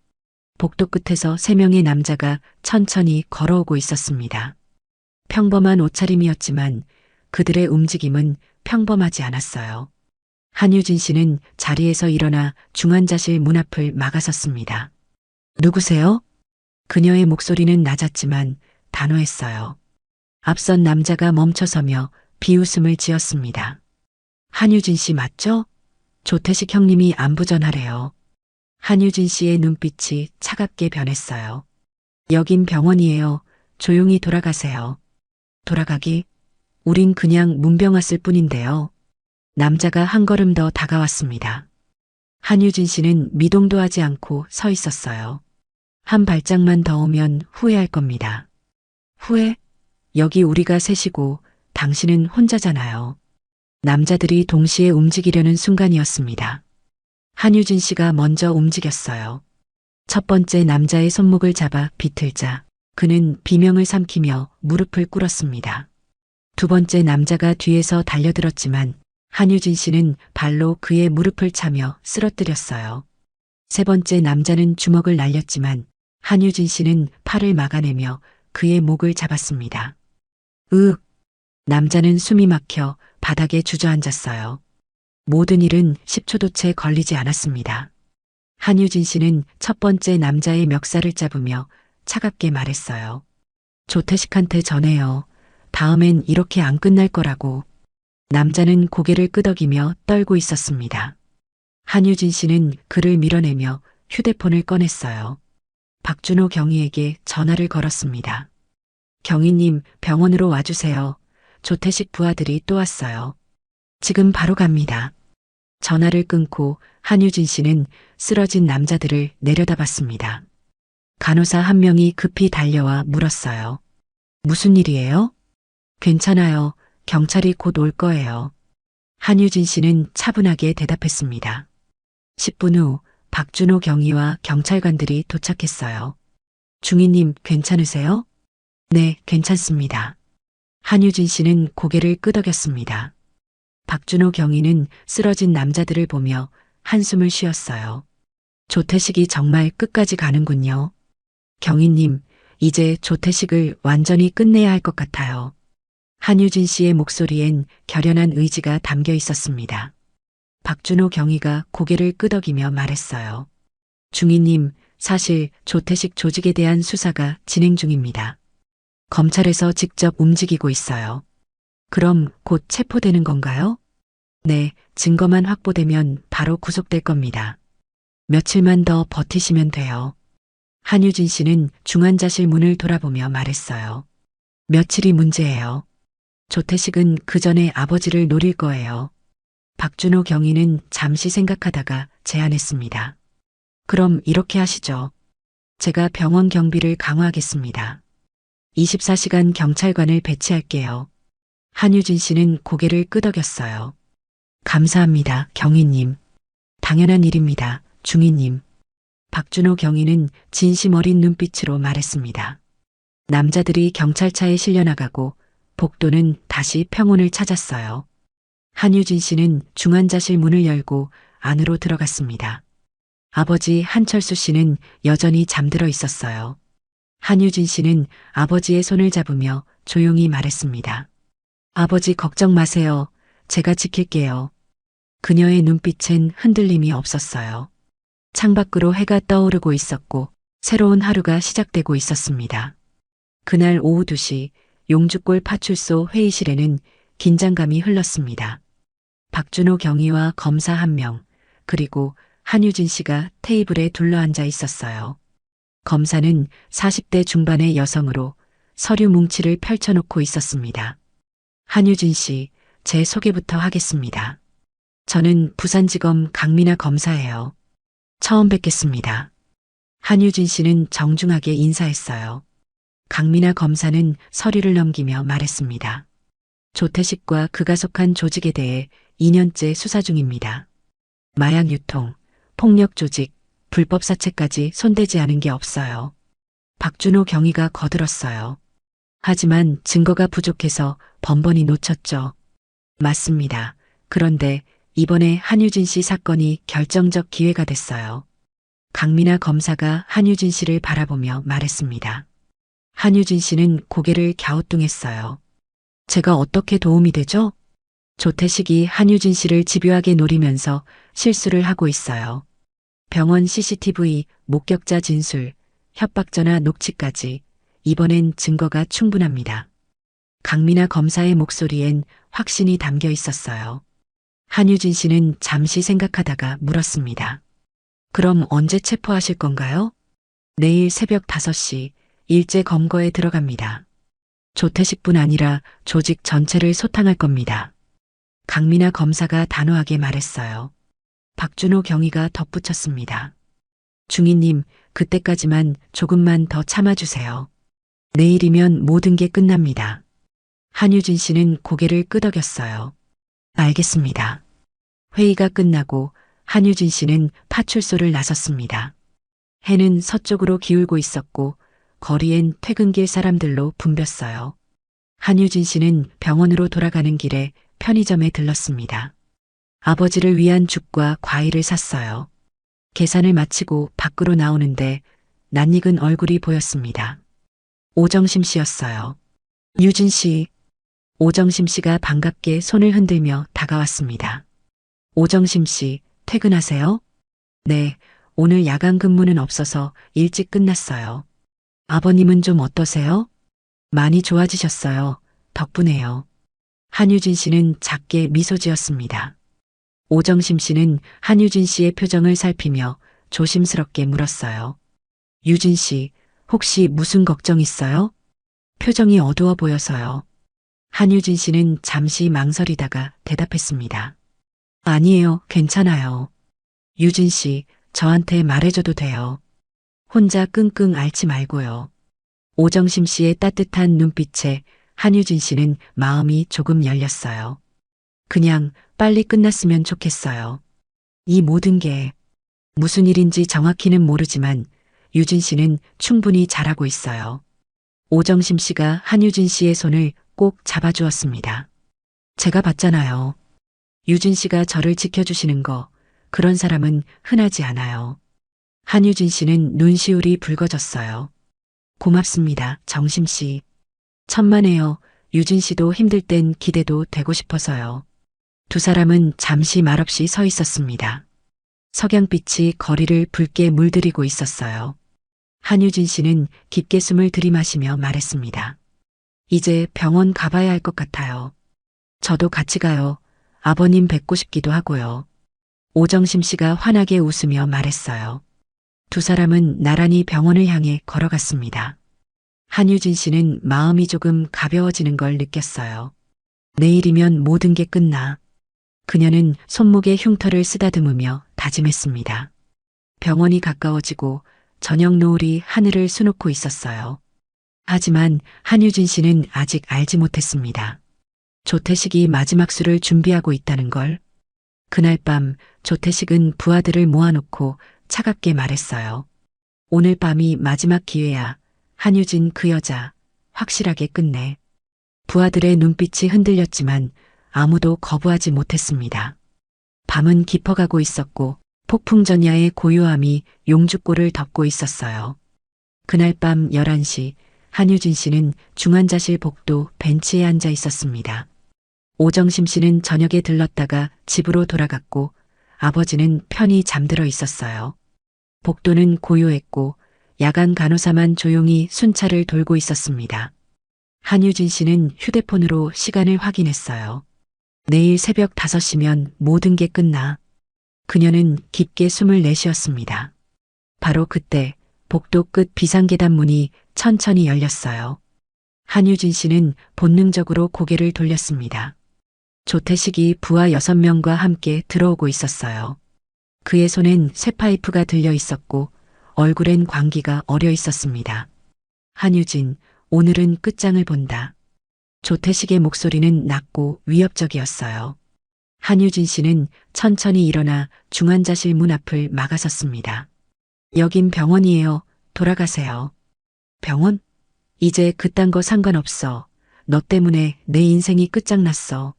복도 끝에서 3명의 남자가 천천히 걸어오고 있었습니다. 평범한 옷차림이었지만 그들의 움직임은 평범하지 않았어요. 한유진 씨는 자리에서 일어나 중환자실 문 앞을 막아섰습니다. 누구세요? 그녀의 목소리는 낮았지만 단호했어요. 앞선 남자가 멈춰서며 비웃음을 지었습니다. 한유진 씨 맞죠? 조태식 형님이 안부 전하래요. 한유진 씨의 눈빛이 차갑게 변했어요. 여긴 병원이에요. 조용히 돌아가세요. 돌아가기? 우린 그냥 문병 왔을 뿐인데요. 남자가 한 걸음 더 다가왔습니다. 한유진 씨는 미동도 하지 않고 서 있었어요. 한 발짝만 더 오면 후회할 겁니다. 후회? 여기 우리가 셋이고 당신은 혼자잖아요. 남자들이 동시에 움직이려는 순간이었습니다. 한유진 씨가 먼저 움직였어요. 첫 번째 남자의 손목을 잡아 비틀자 그는 비명을 삼키며 무릎을 꿇었습니다. 두 번째 남자가 뒤에서 달려들었지만 한유진 씨는 발로 그의 무릎을 차며 쓰러뜨렸어요. 세 번째 남자는 주먹을 날렸지만 한유진 씨는 팔을 막아내며 그의 목을 잡았습니다. 으윽! 남자는 숨이 막혀 바닥에 주저앉았어요. 모든 일은 10초도 채 걸리지 않았습니다. 한유진 씨는 첫 번째 남자의 멱살을 잡으며 차갑게 말했어요. 조태식한테 전해요. 다음엔 이렇게 안 끝날 거라고. 남자는 고개를 끄덕이며 떨고 있었습니다. 한유진 씨는 그를 밀어내며 휴대폰을 꺼냈어요. 박준호 경위에게 전화를 걸었습니다. 경위님, 병원으로 와주세요. 조태식 부하들이 또 왔어요. 지금 바로 갑니다. 전화를 끊고 한유진 씨는 쓰러진 남자들을 내려다봤습니다. 간호사 한 명이 급히 달려와 물었어요. 무슨 일이에요? 괜찮아요. 경찰이 곧 올 거예요. 한유진 씨는 차분하게 대답했습니다. 10분 후 박준호 경위와 경찰관들이 도착했어요. 중위님 괜찮으세요? 네, 괜찮습니다. 한유진 씨는 고개를 끄덕였습니다. 박준호 경위는 쓰러진 남자들을 보며 한숨을 쉬었어요. 조태식이 정말 끝까지 가는군요. 경위님, 이제 조태식을 완전히 끝내야 할 것 같아요. 한유진 씨의 목소리엔 결연한 의지가 담겨 있었습니다. 박준호 경위가 고개를 끄덕이며 말했어요. 중위님, 사실 조태식 조직에 대한 수사가 진행 중입니다. 검찰에서 직접 움직이고 있어요. 그럼 곧 체포되는 건가요? 네, 증거만 확보되면 바로 구속될 겁니다. 며칠만 더 버티시면 돼요. 한유진 씨는 중환자실 문을 돌아보며 말했어요. 며칠이 문제예요. 조태식은 그 전에 아버지를 노릴 거예요. 박준호 경위는 잠시 생각하다가 제안했습니다. 그럼 이렇게 하시죠. 제가 병원 경비를 강화하겠습니다. 24시간 경찰관을 배치할게요. 한유진 씨는 고개를 끄덕였어요. 감사합니다, 경위님. 당연한 일입니다, 중위님. 박준호 경위는 진심 어린 눈빛으로 말했습니다. 남자들이 경찰차에 실려나가고 복도는 다시 평온을 찾았어요. 한유진 씨는 중환자실 문을 열고 안으로 들어갔습니다. 아버지 한철수 씨는 여전히 잠들어 있었어요. 한유진 씨는 아버지의 손을 잡으며 조용히 말했습니다. 아버지 걱정 마세요. 제가 지킬게요. 그녀의 눈빛엔 흔들림이 없었어요. 창밖으로 해가 떠오르고 있었고 새로운 하루가 시작되고 있었습니다. 그날 오후 2시 용주골 파출소 회의실에는 긴장감이 흘렀습니다. 박준호 경위와 검사 1명, 그리고 한유진 씨가 테이블에 둘러앉아 있었어요. 검사는 40대 중반의 여성으로 서류 뭉치를 펼쳐놓고 있었습니다. 한유진 씨, 제 소개부터 하겠습니다. 저는 부산지검 강민아 검사예요. 처음 뵙겠습니다. 한유진 씨는 정중하게 인사했어요. 강민아 검사는 서류를 넘기며 말했습니다. 조태식과 그가 속한 조직에 대해 2년째 수사 중입니다. 마약 유통, 폭력 조직, 불법 사채까지 손대지 않은 게 없어요. 박준호 경위가 거들었어요. 하지만 증거가 부족해서 번번이 놓쳤죠. 맞습니다. 그런데 이번에 한유진 씨 사건이 결정적 기회가 됐어요. 강민아 검사가 한유진 씨를 바라보며 말했습니다. 한유진 씨는 고개를 갸우뚱했어요. 제가 어떻게 도움이 되죠? 조태식이 한유진 씨를 집요하게 노리면서 실수를 하고 있어요. 병원 CCTV, 목격자 진술, 협박전화 녹취까지 이번엔 증거가 충분합니다. 강민아 검사의 목소리엔 확신이 담겨 있었어요. 한유진 씨는 잠시 생각하다가 물었습니다. 그럼 언제 체포하실 건가요? 내일 새벽 5시 일제 검거에 들어갑니다. 조태식뿐 아니라 조직 전체를 소탕할 겁니다. 강민아 검사가 단호하게 말했어요. 박준호 경위가 덧붙였습니다. 중위님, 그때까지만 조금만 더 참아주세요. 내일이면 모든 게 끝납니다. 한유진 씨는 고개를 끄덕였어요. 알겠습니다. 회의가 끝나고 한유진 씨는 파출소를 나섰습니다. 해는 서쪽으로 기울고 있었고 거리엔 퇴근길 사람들로 붐볐어요. 한유진 씨는 병원으로 돌아가는 길에 편의점에 들렀습니다. 아버지를 위한 죽과 과일을 샀어요. 계산을 마치고 밖으로 나오는데 낯익은 얼굴이 보였습니다. 오정심 씨였어요. 유진 씨. 오정심 씨가 반갑게 손을 흔들며 다가왔습니다. 오정심 씨, 퇴근하세요? 네, 오늘 야간 근무는 없어서 일찍 끝났어요. 아버님은 좀 어떠세요? 많이 좋아지셨어요. 덕분에요. 한유진 씨는 작게 미소 지었습니다. 오정심 씨는 한유진 씨의 표정을 살피며 조심스럽게 물었어요. 유진 씨, 혹시 무슨 걱정 있어요? 표정이 어두워 보여서요. 한유진 씨는 잠시 망설이다가 대답했습니다. 아니에요, 괜찮아요. 유진 씨, 저한테 말해줘도 돼요. 혼자 끙끙 앓지 말고요. 오정심 씨의 따뜻한 눈빛에 한유진 씨는 마음이 조금 열렸어요. 그냥 빨리 끝났으면 좋겠어요. 이 모든 게 무슨 일인지 정확히는 모르지만 유진 씨는 충분히 잘하고 있어요. 오정심 씨가 한유진 씨의 손을 꼭 잡아주었습니다. 제가 봤잖아요. 유진 씨가 저를 지켜주시는 거, 그런 사람은 흔하지 않아요. 한유진 씨는 눈시울이 붉어졌어요. 고맙습니다, 정심 씨. 천만에요. 유진 씨도 힘들 땐 기대도 되고 싶어서요. 두 사람은 잠시 말없이 서 있었습니다. 석양빛이 거리를 붉게 물들이고 있었어요. 한유진 씨는 깊게 숨을 들이마시며 말했습니다. 이제 병원 가봐야 할 것 같아요. 저도 같이 가요. 아버님 뵙고 싶기도 하고요. 오정심 씨가 환하게 웃으며 말했어요. 두 사람은 나란히 병원을 향해 걸어갔습니다. 한유진 씨는 마음이 조금 가벼워지는 걸 느꼈어요. 내일이면 모든 게 끝나. 그녀는 손목에 흉터를 쓰다듬으며 다짐했습니다. 병원이 가까워지고 저녁 노을이 하늘을 수놓고 있었어요. 하지만 한유진 씨는 아직 알지 못했습니다. 조태식이 마지막 술을 준비하고 있다는 걸. 그날 밤 조태식은 부하들을 모아놓고 차갑게 말했어요. 오늘 밤이 마지막 기회야. 한유진 그 여자 확실하게 끝내. 부하들의 눈빛이 흔들렸지만 아무도 거부하지 못했습니다. 밤은 깊어가고 있었고 폭풍전야의 고요함이 용주골을 덮고 있었어요. 그날 밤 11시 한유진 씨는 중환자실 복도 벤치에 앉아 있었습니다. 오정심 씨는 저녁에 들렀다가 집으로 돌아갔고 아버지는 편히 잠들어 있었어요. 복도는 고요했고 야간 간호사만 조용히 순찰을 돌고 있었습니다. 한유진 씨는 휴대폰으로 시간을 확인했어요. 내일 새벽 5시면 모든 게 끝나. 그녀는 깊게 숨을 내쉬었습니다. 바로 그때 복도 끝 비상계단 문이 천천히 열렸어요. 한유진 씨는 본능적으로 고개를 돌렸습니다. 조태식이 부하 6명과 함께 들어오고 있었어요. 그의 손엔 쇠파이프가 들려 있었고 얼굴엔 광기가 어려 있었습니다. 한유진, 오늘은 끝장을 본다. 조태식의 목소리는 낮고 위협적이었어요. 한유진 씨는 천천히 일어나 중환자실 문 앞을 막아섰습니다. 여긴 병원이에요. 돌아가세요. 병원? 이제 그딴 거 상관없어. 너 때문에 내 인생이 끝장났어.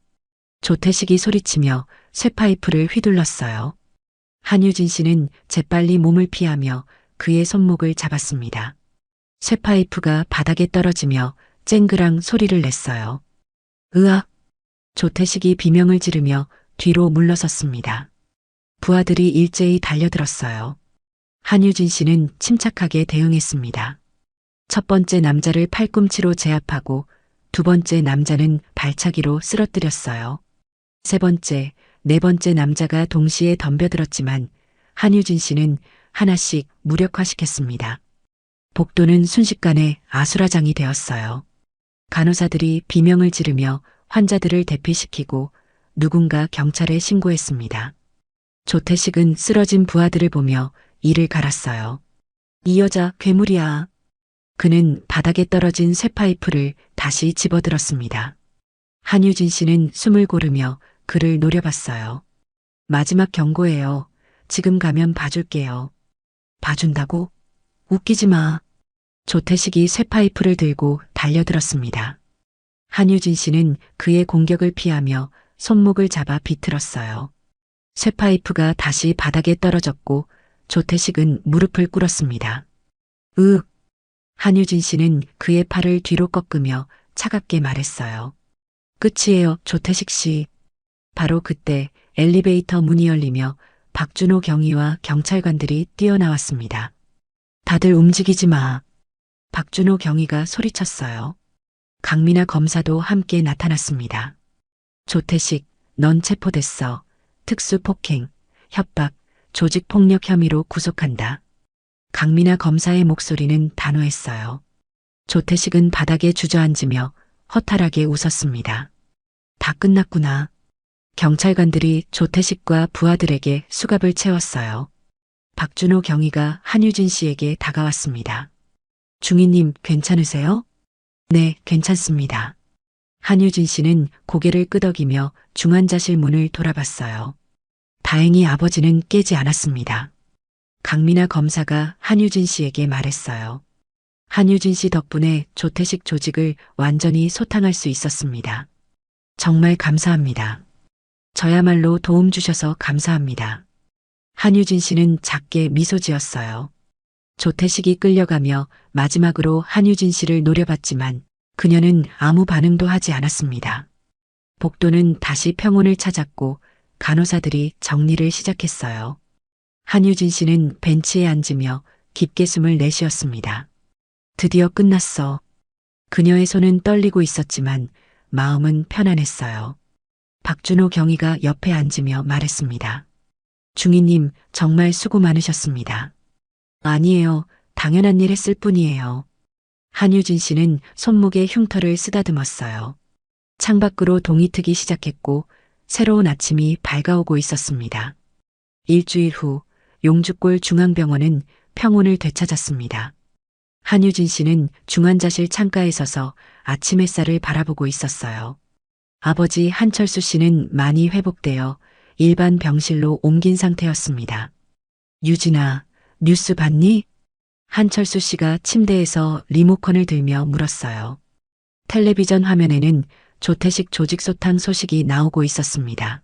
조태식이 소리치며 쇠파이프를 휘둘렀어요. 한유진 씨는 재빨리 몸을 피하며 그의 손목을 잡았습니다. 쇠파이프가 바닥에 떨어지며 쨍그랑 소리를 냈어요. 으악! 조태식이 비명을 지르며 뒤로 물러섰습니다. 부하들이 일제히 달려들었어요. 한유진 씨는 침착하게 대응했습니다. 첫 번째 남자를 팔꿈치로 제압하고 두 번째 남자는 발차기로 쓰러뜨렸어요. 세 번째, 네 번째 남자가 동시에 덤벼들었지만 한유진 씨는 하나씩 무력화시켰습니다. 복도는 순식간에 아수라장이 되었어요. 간호사들이 비명을 지르며 환자들을 대피시키고 누군가 경찰에 신고했습니다. 조태식은 쓰러진 부하들을 보며 이를 갈았어요. 이 여자 괴물이야. 그는 바닥에 떨어진 쇠파이프를 다시 집어들었습니다. 한유진 씨는 숨을 고르며 그를 노려봤어요. 마지막 경고예요. 지금 가면 봐줄게요. 봐준다고? 웃기지 마. 조태식이 쇠파이프를 들고 달려들었습니다. 한유진 씨는 그의 공격을 피하며 손목을 잡아 비틀었어요. 쇠파이프가 다시 바닥에 떨어졌고 조태식은 무릎을 꿇었습니다. 으윽! 한유진 씨는 그의 팔을 뒤로 꺾으며 차갑게 말했어요. 끝이에요, 조태식 씨. 바로 그때 엘리베이터 문이 열리며 박준호 경위와 경찰관들이 뛰어나왔습니다. 다들 움직이지 마. 박준호 경위가 소리쳤어요. 강민아 검사도 함께 나타났습니다. 조태식, 넌 체포됐어. 특수폭행, 협박, 조직폭력 혐의로 구속한다. 강민아 검사의 목소리는 단호했어요. 조태식은 바닥에 주저앉으며 허탈하게 웃었습니다. 다 끝났구나. 경찰관들이 조태식과 부하들에게 수갑을 채웠어요. 박준호 경위가 한유진 씨에게 다가왔습니다. 중위님, 괜찮으세요? 네, 괜찮습니다. 한유진 씨는 고개를 끄덕이며 중환자실 문을 돌아봤어요. 다행히 아버지는 깨지 않았습니다. 강민아 검사가 한유진 씨에게 말했어요. 한유진 씨 덕분에 조태식 조직을 완전히 소탕할 수 있었습니다. 정말 감사합니다. 저야말로 도움 주셔서 감사합니다. 한유진 씨는 작게 미소 지었어요. 조태식이 끌려가며 마지막으로 한유진 씨를 노려봤지만 그녀는 아무 반응도 하지 않았습니다. 복도는 다시 평온을 찾았고 간호사들이 정리를 시작했어요. 한유진 씨는 벤치에 앉으며 깊게 숨을 내쉬었습니다. 드디어 끝났어. 그녀의 손은 떨리고 있었지만 마음은 편안했어요. 박준호 경위가 옆에 앉으며 말했습니다. 중위님, 정말 수고 많으셨습니다. 아니에요. 당연한 일 했을 뿐이에요. 한유진 씨는 손목에 흉터를 쓰다듬었어요. 창밖으로 동이 트기 시작했고 새로운 아침이 밝아오고 있었습니다. 일주일 후 용주골 중앙병원은 평온을 되찾았습니다. 한유진 씨는 중환자실 창가에 서서 아침 햇살을 바라보고 있었어요. 아버지 한철수 씨는 많이 회복되어 일반 병실로 옮긴 상태였습니다. 유진아, 뉴스 봤니? 한철수 씨가 침대에서 리모컨을 들며 물었어요. 텔레비전 화면에는 조태식 조직 소탕 소식이 나오고 있었습니다.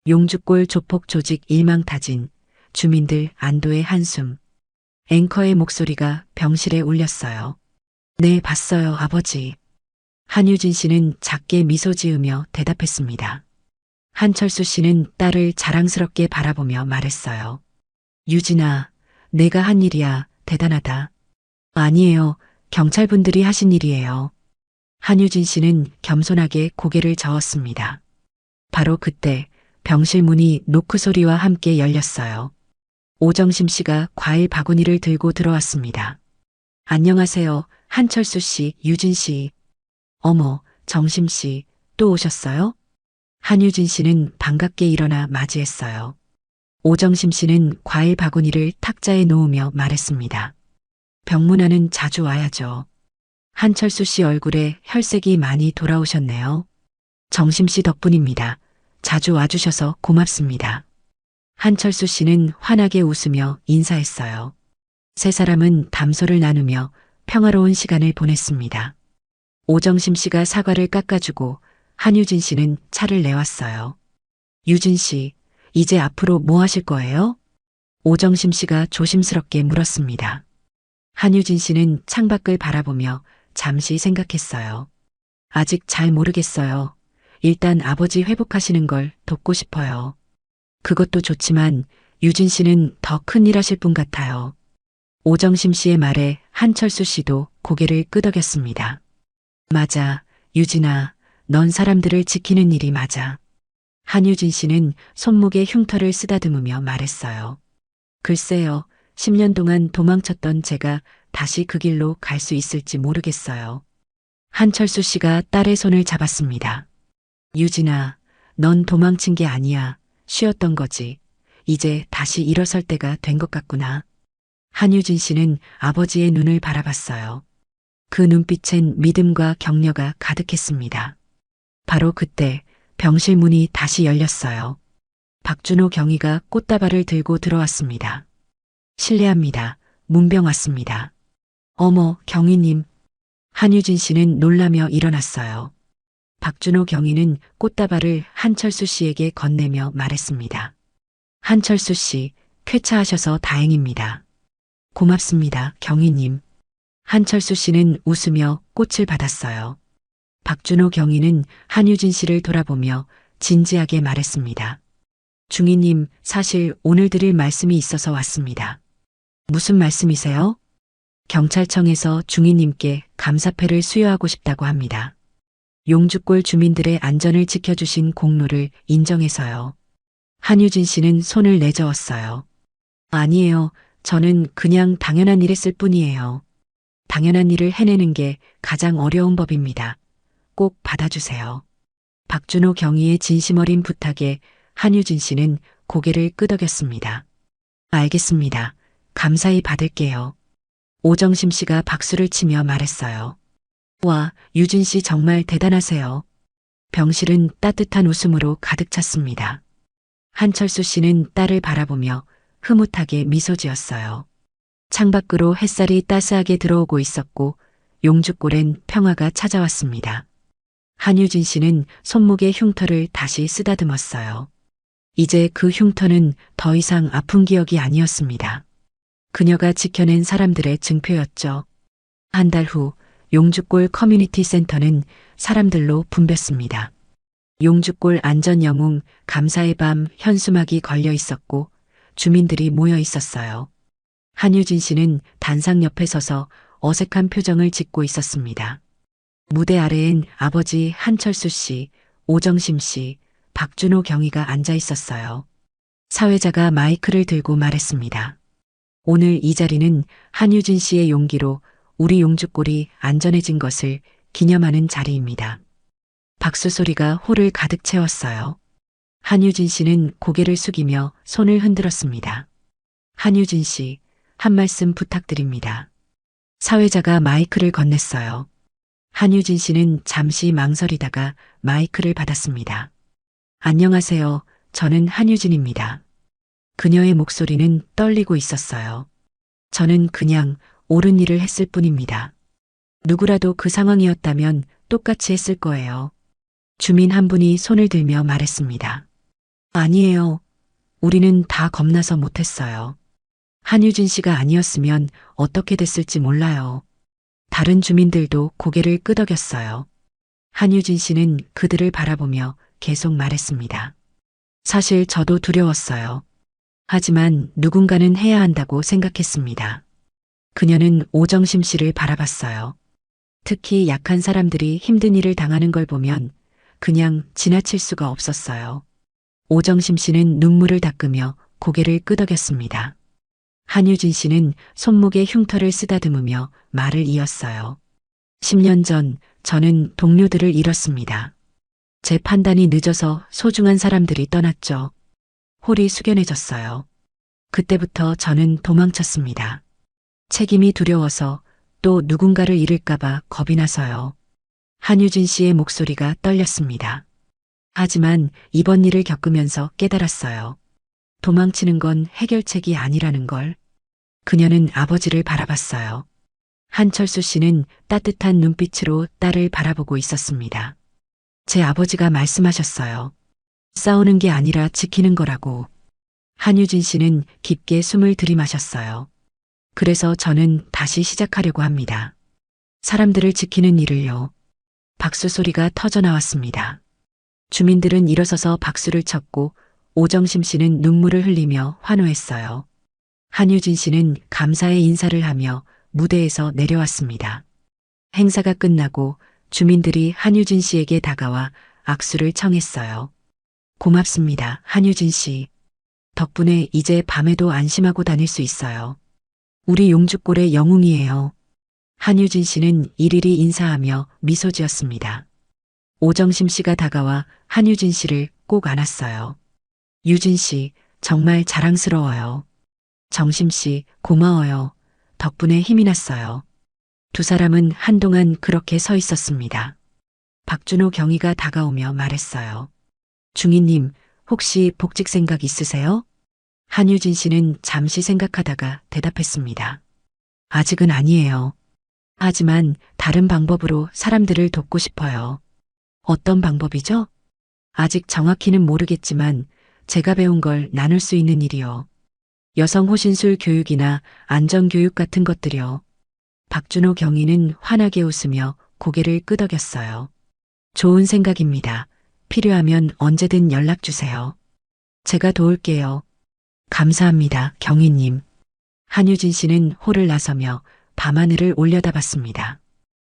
용주골 조폭 조직 일망타진, 주민들 안도의 한숨. 앵커의 목소리가 병실에 울렸어요. 네, 봤어요, 아버지. 한유진 씨는 작게 미소 지으며 대답했습니다. 한철수 씨는 딸을 자랑스럽게 바라보며 말했어요. 유진아, 내가 한 일이야. 대단하다. 아니에요. 경찰분들이 하신 일이에요. 한유진 씨는 겸손하게 고개를 저었습니다. 바로 그때 병실 문이 노크 소리와 함께 열렸어요. 오정심 씨가 과일 바구니를 들고 들어왔습니다. 안녕하세요. 한철수 씨, 유진 씨. 어머, 정심 씨, 또 오셨어요? 한유진 씨는 반갑게 일어나 맞이했어요. 오정심 씨는 과일 바구니를 탁자에 놓으며 말했습니다. 병문안은 자주 와야죠. 한철수 씨 얼굴에 혈색이 많이 돌아오셨네요. 정심 씨 덕분입니다. 자주 와주셔서 고맙습니다. 한철수 씨는 환하게 웃으며 인사했어요. 세 사람은 담소를 나누며 평화로운 시간을 보냈습니다. 오정심 씨가 사과를 깎아주고 한유진 씨는 차를 내왔어요. 유진 씨, 이제 앞으로 뭐 하실 거예요? 오정심 씨가 조심스럽게 물었습니다. 한유진 씨는 창밖을 바라보며 잠시 생각했어요. 아직 잘 모르겠어요. 일단 아버지 회복하시는 걸 돕고 싶어요. 그것도 좋지만 유진 씨는 더 큰일 하실 분 같아요. 오정심 씨의 말에 한철수 씨도 고개를 끄덕였습니다. 맞아, 유진아, 넌 사람들을 지키는 일이 맞아. 한유진 씨는 손목에 흉터를 쓰다듬으며 말했어요. 글쎄요, 10년 동안 도망쳤던 제가 다시 그 길로 갈 수 있을지 모르겠어요. 한철수 씨가 딸의 손을 잡았습니다. 유진아, 넌 도망친 게 아니야. 쉬었던 거지. 이제 다시 일어설 때가 된 것 같구나. 한유진 씨는 아버지의 눈을 바라봤어요. 그 눈빛엔 믿음과 격려가 가득했습니다. 바로 그때 병실 문이 다시 열렸어요. 박준호 경위가 꽃다발을 들고 들어왔습니다. 실례합니다. 문병 왔습니다. 어머, 경위님. 한유진 씨는 놀라며 일어났어요. 박준호 경위는 꽃다발을 한철수 씨에게 건네며 말했습니다. 한철수 씨, 쾌차하셔서 다행입니다. 고맙습니다, 경위님. 한철수 씨는 웃으며 꽃을 받았어요. 박준호 경위는 한유진 씨를 돌아보며 진지하게 말했습니다. 중위님, 사실 오늘 드릴 말씀이 있어서 왔습니다. 무슨 말씀이세요? 경찰청에서 중위님께 감사패를 수여하고 싶다고 합니다. 용주골 주민들의 안전을 지켜주신 공로를 인정해서요. 한유진 씨는 손을 내저었어요. 아니에요. 저는 그냥 당연한 일 했을 뿐이에요. 당연한 일을 해내는 게 가장 어려운 법입니다. 꼭 받아주세요. 박준호 경위의 진심 어린 부탁에 한유진 씨는 고개를 끄덕였습니다. 알겠습니다. 감사히 받을게요. 오정심 씨가 박수를 치며 말했어요. 와, 유진 씨 정말 대단하세요. 병실은 따뜻한 웃음으로 가득 찼습니다. 한철수 씨는 딸을 바라보며 흐뭇하게 미소 지었어요. 창밖으로 햇살이 따스하게 들어오고 있었고 용주골엔 평화가 찾아왔습니다. 한유진 씨는 손목의 흉터를 다시 쓰다듬었어요. 이제 그 흉터는 더 이상 아픈 기억이 아니었습니다. 그녀가 지켜낸 사람들의 증표였죠. 한 달 후 용주골 커뮤니티 센터는 사람들로 붐볐습니다. 용주골 안전영웅 감사의 밤 현수막이 걸려 있었고 주민들이 모여 있었어요. 한유진 씨는 단상 옆에 서서 어색한 표정을 짓고 있었습니다. 무대 아래엔 아버지 한철수 씨, 오정심 씨, 박준호 경위가 앉아 있었어요. 사회자가 마이크를 들고 말했습니다. 오늘 이 자리는 한유진 씨의 용기로 우리 용주골이 안전해진 것을 기념하는 자리입니다. 박수 소리가 홀을 가득 채웠어요. 한유진 씨는 고개를 숙이며 손을 흔들었습니다. 한유진 씨, 한 말씀 부탁드립니다. 사회자가 마이크를 건넸어요. 한유진 씨는 잠시 망설이다가 마이크를 받았습니다. 안녕하세요. 저는 한유진입니다. 그녀의 목소리는 떨리고 있었어요. 저는 그냥 옳은 일을 했을 뿐입니다. 누구라도 그 상황이었다면 똑같이 했을 거예요. 주민 한 분이 손을 들며 말했습니다. 아니에요. 우리는 다 겁나서 못했어요. 한유진 씨가 아니었으면 어떻게 됐을지 몰라요. 다른 주민들도 고개를 끄덕였어요. 한유진 씨는 그들을 바라보며 계속 말했습니다. 사실 저도 두려웠어요. 하지만 누군가는 해야 한다고 생각했습니다. 그녀는 오정심 씨를 바라봤어요. 특히 약한 사람들이 힘든 일을 당하는 걸 보면 그냥 지나칠 수가 없었어요. 오정심 씨는 눈물을 닦으며 고개를 끄덕였습니다. 한유진 씨는 손목에 흉터를 쓰다듬으며 말을 이었어요. 10년 전 저는 동료들을 잃었습니다. 제 판단이 늦어서 소중한 사람들이 떠났죠. 홀이 숙연해졌어요. 그때부터 저는 도망쳤습니다. 책임이 두려워서 또 누군가를 잃을까봐 겁이 나서요. 한유진 씨의 목소리가 떨렸습니다. 하지만 이번 일을 겪으면서 깨달았어요. 도망치는 건 해결책이 아니라는 걸. 그녀는 아버지를 바라봤어요. 한철수 씨는 따뜻한 눈빛으로 딸을 바라보고 있었습니다. 제 아버지가 말씀하셨어요. 싸우는 게 아니라 지키는 거라고. 한유진 씨는 깊게 숨을 들이마셨어요. 그래서 저는 다시 시작하려고 합니다. 사람들을 지키는 일을요. 박수 소리가 터져 나왔습니다. 주민들은 일어서서 박수를 쳤고 오정심 씨는 눈물을 흘리며 환호했어요. 한유진 씨는 감사의 인사를 하며 무대에서 내려왔습니다. 행사가 끝나고 주민들이 한유진 씨에게 다가와 악수를 청했어요. 고맙습니다, 한유진 씨. 덕분에 이제 밤에도 안심하고 다닐 수 있어요. 우리 용주골의 영웅이에요. 한유진 씨는 일일이 인사하며 미소 지었습니다. 오정심 씨가 다가와 한유진 씨를 꼭 안았어요. 유진 씨, 정말 자랑스러워요. 정심 씨, 고마워요. 덕분에 힘이 났어요. 두 사람은 한동안 그렇게 서 있었습니다. 박준호 경위가 다가오며 말했어요. 중위님, 혹시 복직 생각 있으세요? 한유진 씨는 잠시 생각하다가 대답했습니다. 아직은 아니에요. 하지만 다른 방법으로 사람들을 돕고 싶어요. 어떤 방법이죠? 아직 정확히는 모르겠지만 제가 배운 걸 나눌 수 있는 일이요. 여성 호신술 교육이나 안전교육 같은 것들이요. 박준호 경위는 환하게 웃으며 고개를 끄덕였어요. 좋은 생각입니다. 필요하면 언제든 연락 주세요. 제가 도울게요. 감사합니다, 경위님. 한유진 씨는 홀을 나서며 밤하늘을 올려다봤습니다.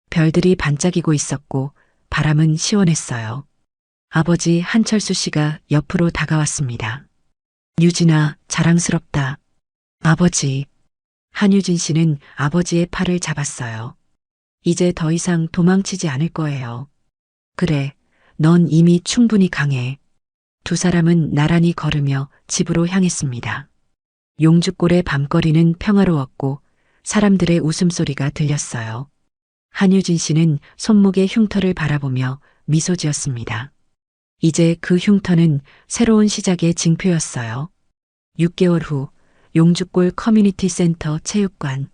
별들이 반짝이고 있었고 바람은 시원했어요. 아버지 한철수 씨가 옆으로 다가왔습니다. 유진아, 자랑스럽다. 아버지. 한유진 씨는 아버지의 팔을 잡았어요. 이제 더 이상 도망치지 않을 거예요. 그래, 넌 이미 충분히 강해. 두 사람은 나란히 걸으며 집으로 향했습니다. 용주골의 밤거리는 평화로웠고 사람들의 웃음소리가 들렸어요. 한유진 씨는 손목의 흉터를 바라보며 미소 지었습니다. 이제 그 흉터는 새로운 시작의 징표였어요. 6개월 후 용주골 커뮤니티 센터 체육관.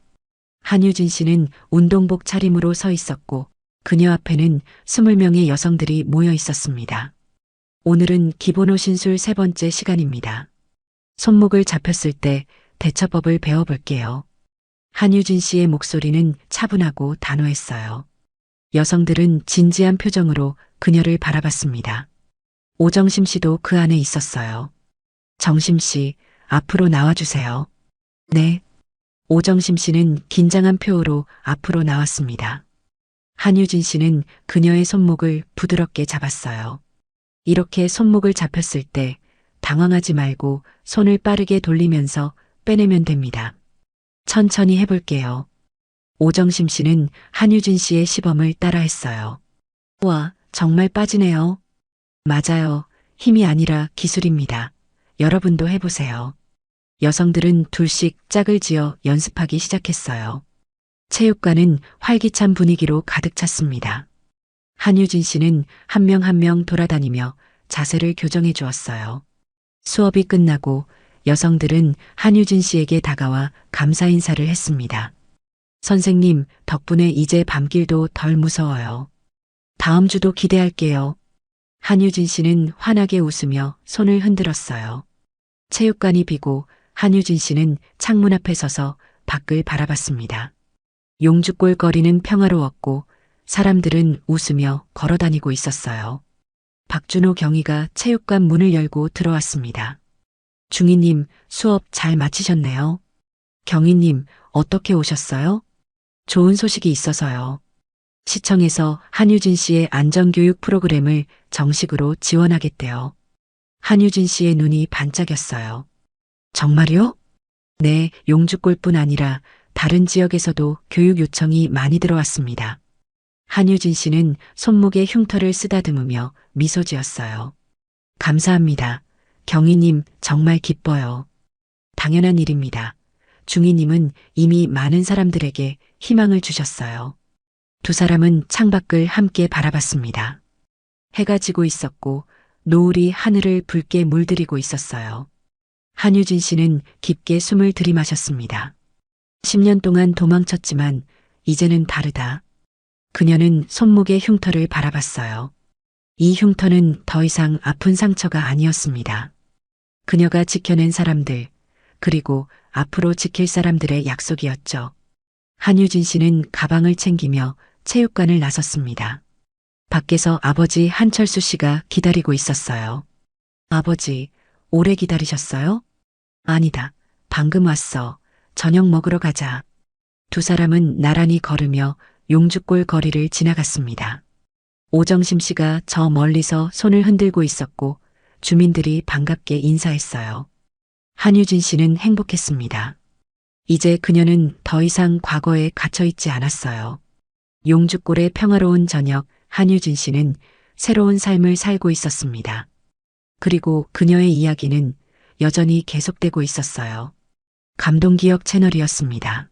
한유진 씨는 운동복 차림으로 서 있었고 그녀 앞에는 20명의 여성들이 모여 있었습니다. 오늘은 기본호신술 3번째 시간입니다. 손목을 잡혔을 때 대처법을 배워볼게요. 한유진 씨의 목소리는 차분하고 단호했어요. 여성들은 진지한 표정으로 그녀를 바라봤습니다. 오정심 씨도 그 안에 있었어요. 정심 씨, 앞으로 나와주세요. 네. 오정심 씨는 긴장한 표호로 앞으로 나왔습니다. 한유진 씨는 그녀의 손목을 부드럽게 잡았어요. 이렇게 손목을 잡혔을 때 당황하지 말고 손을 빠르게 돌리면서 빼내면 됩니다. 천천히 해볼게요. 오정심 씨는 한유진 씨의 시범을 따라했어요. 와, 정말 빠지네요. 맞아요. 힘이 아니라 기술입니다. 여러분도 해보세요. 여성들은 둘씩 짝을 지어 연습하기 시작했어요. 체육관은 활기찬 분위기로 가득 찼습니다. 한유진 씨는 한 명 한 명 돌아다니며 자세를 교정해 주었어요. 수업이 끝나고 여성들은 한유진 씨에게 다가와 감사 인사를 했습니다. 선생님, 덕분에 이제 밤길도 덜 무서워요. 다음 주도 기대할게요. 한유진 씨는 환하게 웃으며 손을 흔들었어요. 체육관이 비고 한유진 씨는 창문 앞에 서서 밖을 바라봤습니다. 용주골 거리는 평화로웠고 사람들은 웃으며 걸어다니고 있었어요. 박준호 경위가 체육관 문을 열고 들어왔습니다. 중희님, 수업 잘 마치셨네요. 경희님, 어떻게 오셨어요? 좋은 소식이 있어서요. 시청에서 한유진 씨의 안전교육 프로그램을 정식으로 지원하겠대요. 한유진 씨의 눈이 반짝였어요. 정말요? 네, 용주골뿐 아니라 다른 지역에서도 교육 요청이 많이 들어왔습니다. 한유진 씨는 손목에 흉터를 쓰다듬으며 미소 지었어요. 감사합니다. 경희님, 정말 기뻐요. 당연한 일입니다. 중희님은 이미 많은 사람들에게 희망을 주셨어요. 두 사람은 창밖을 함께 바라봤습니다. 해가 지고 있었고 노을이 하늘을 붉게 물들이고 있었어요. 한유진 씨는 깊게 숨을 들이마셨습니다. 10년 동안 도망쳤지만 이제는 다르다. 그녀는 손목의 흉터를 바라봤어요. 이 흉터는 더 이상 아픈 상처가 아니었습니다. 그녀가 지켜낸 사람들, 그리고 앞으로 지킬 사람들의 약속이었죠. 한유진 씨는 가방을 챙기며 체육관을 나섰습니다. 밖에서 아버지 한철수 씨가 기다리고 있었어요. 아버지, 오래 기다리셨어요? 아니다. 방금 왔어. 저녁 먹으러 가자. 두 사람은 나란히 걸으며 용주골 거리를 지나갔습니다. 오정심 씨가 저 멀리서 손을 흔들고 있었고 주민들이 반갑게 인사했어요. 한유진 씨는 행복했습니다. 이제 그녀는 더 이상 과거에 갇혀 있지 않았어요. 용주골의 평화로운 저녁, 한유진 씨는 새로운 삶을 살고 있었습니다. 그리고 그녀의 이야기는 여전히 계속되고 있었어요. 감동기억 채널이었습니다.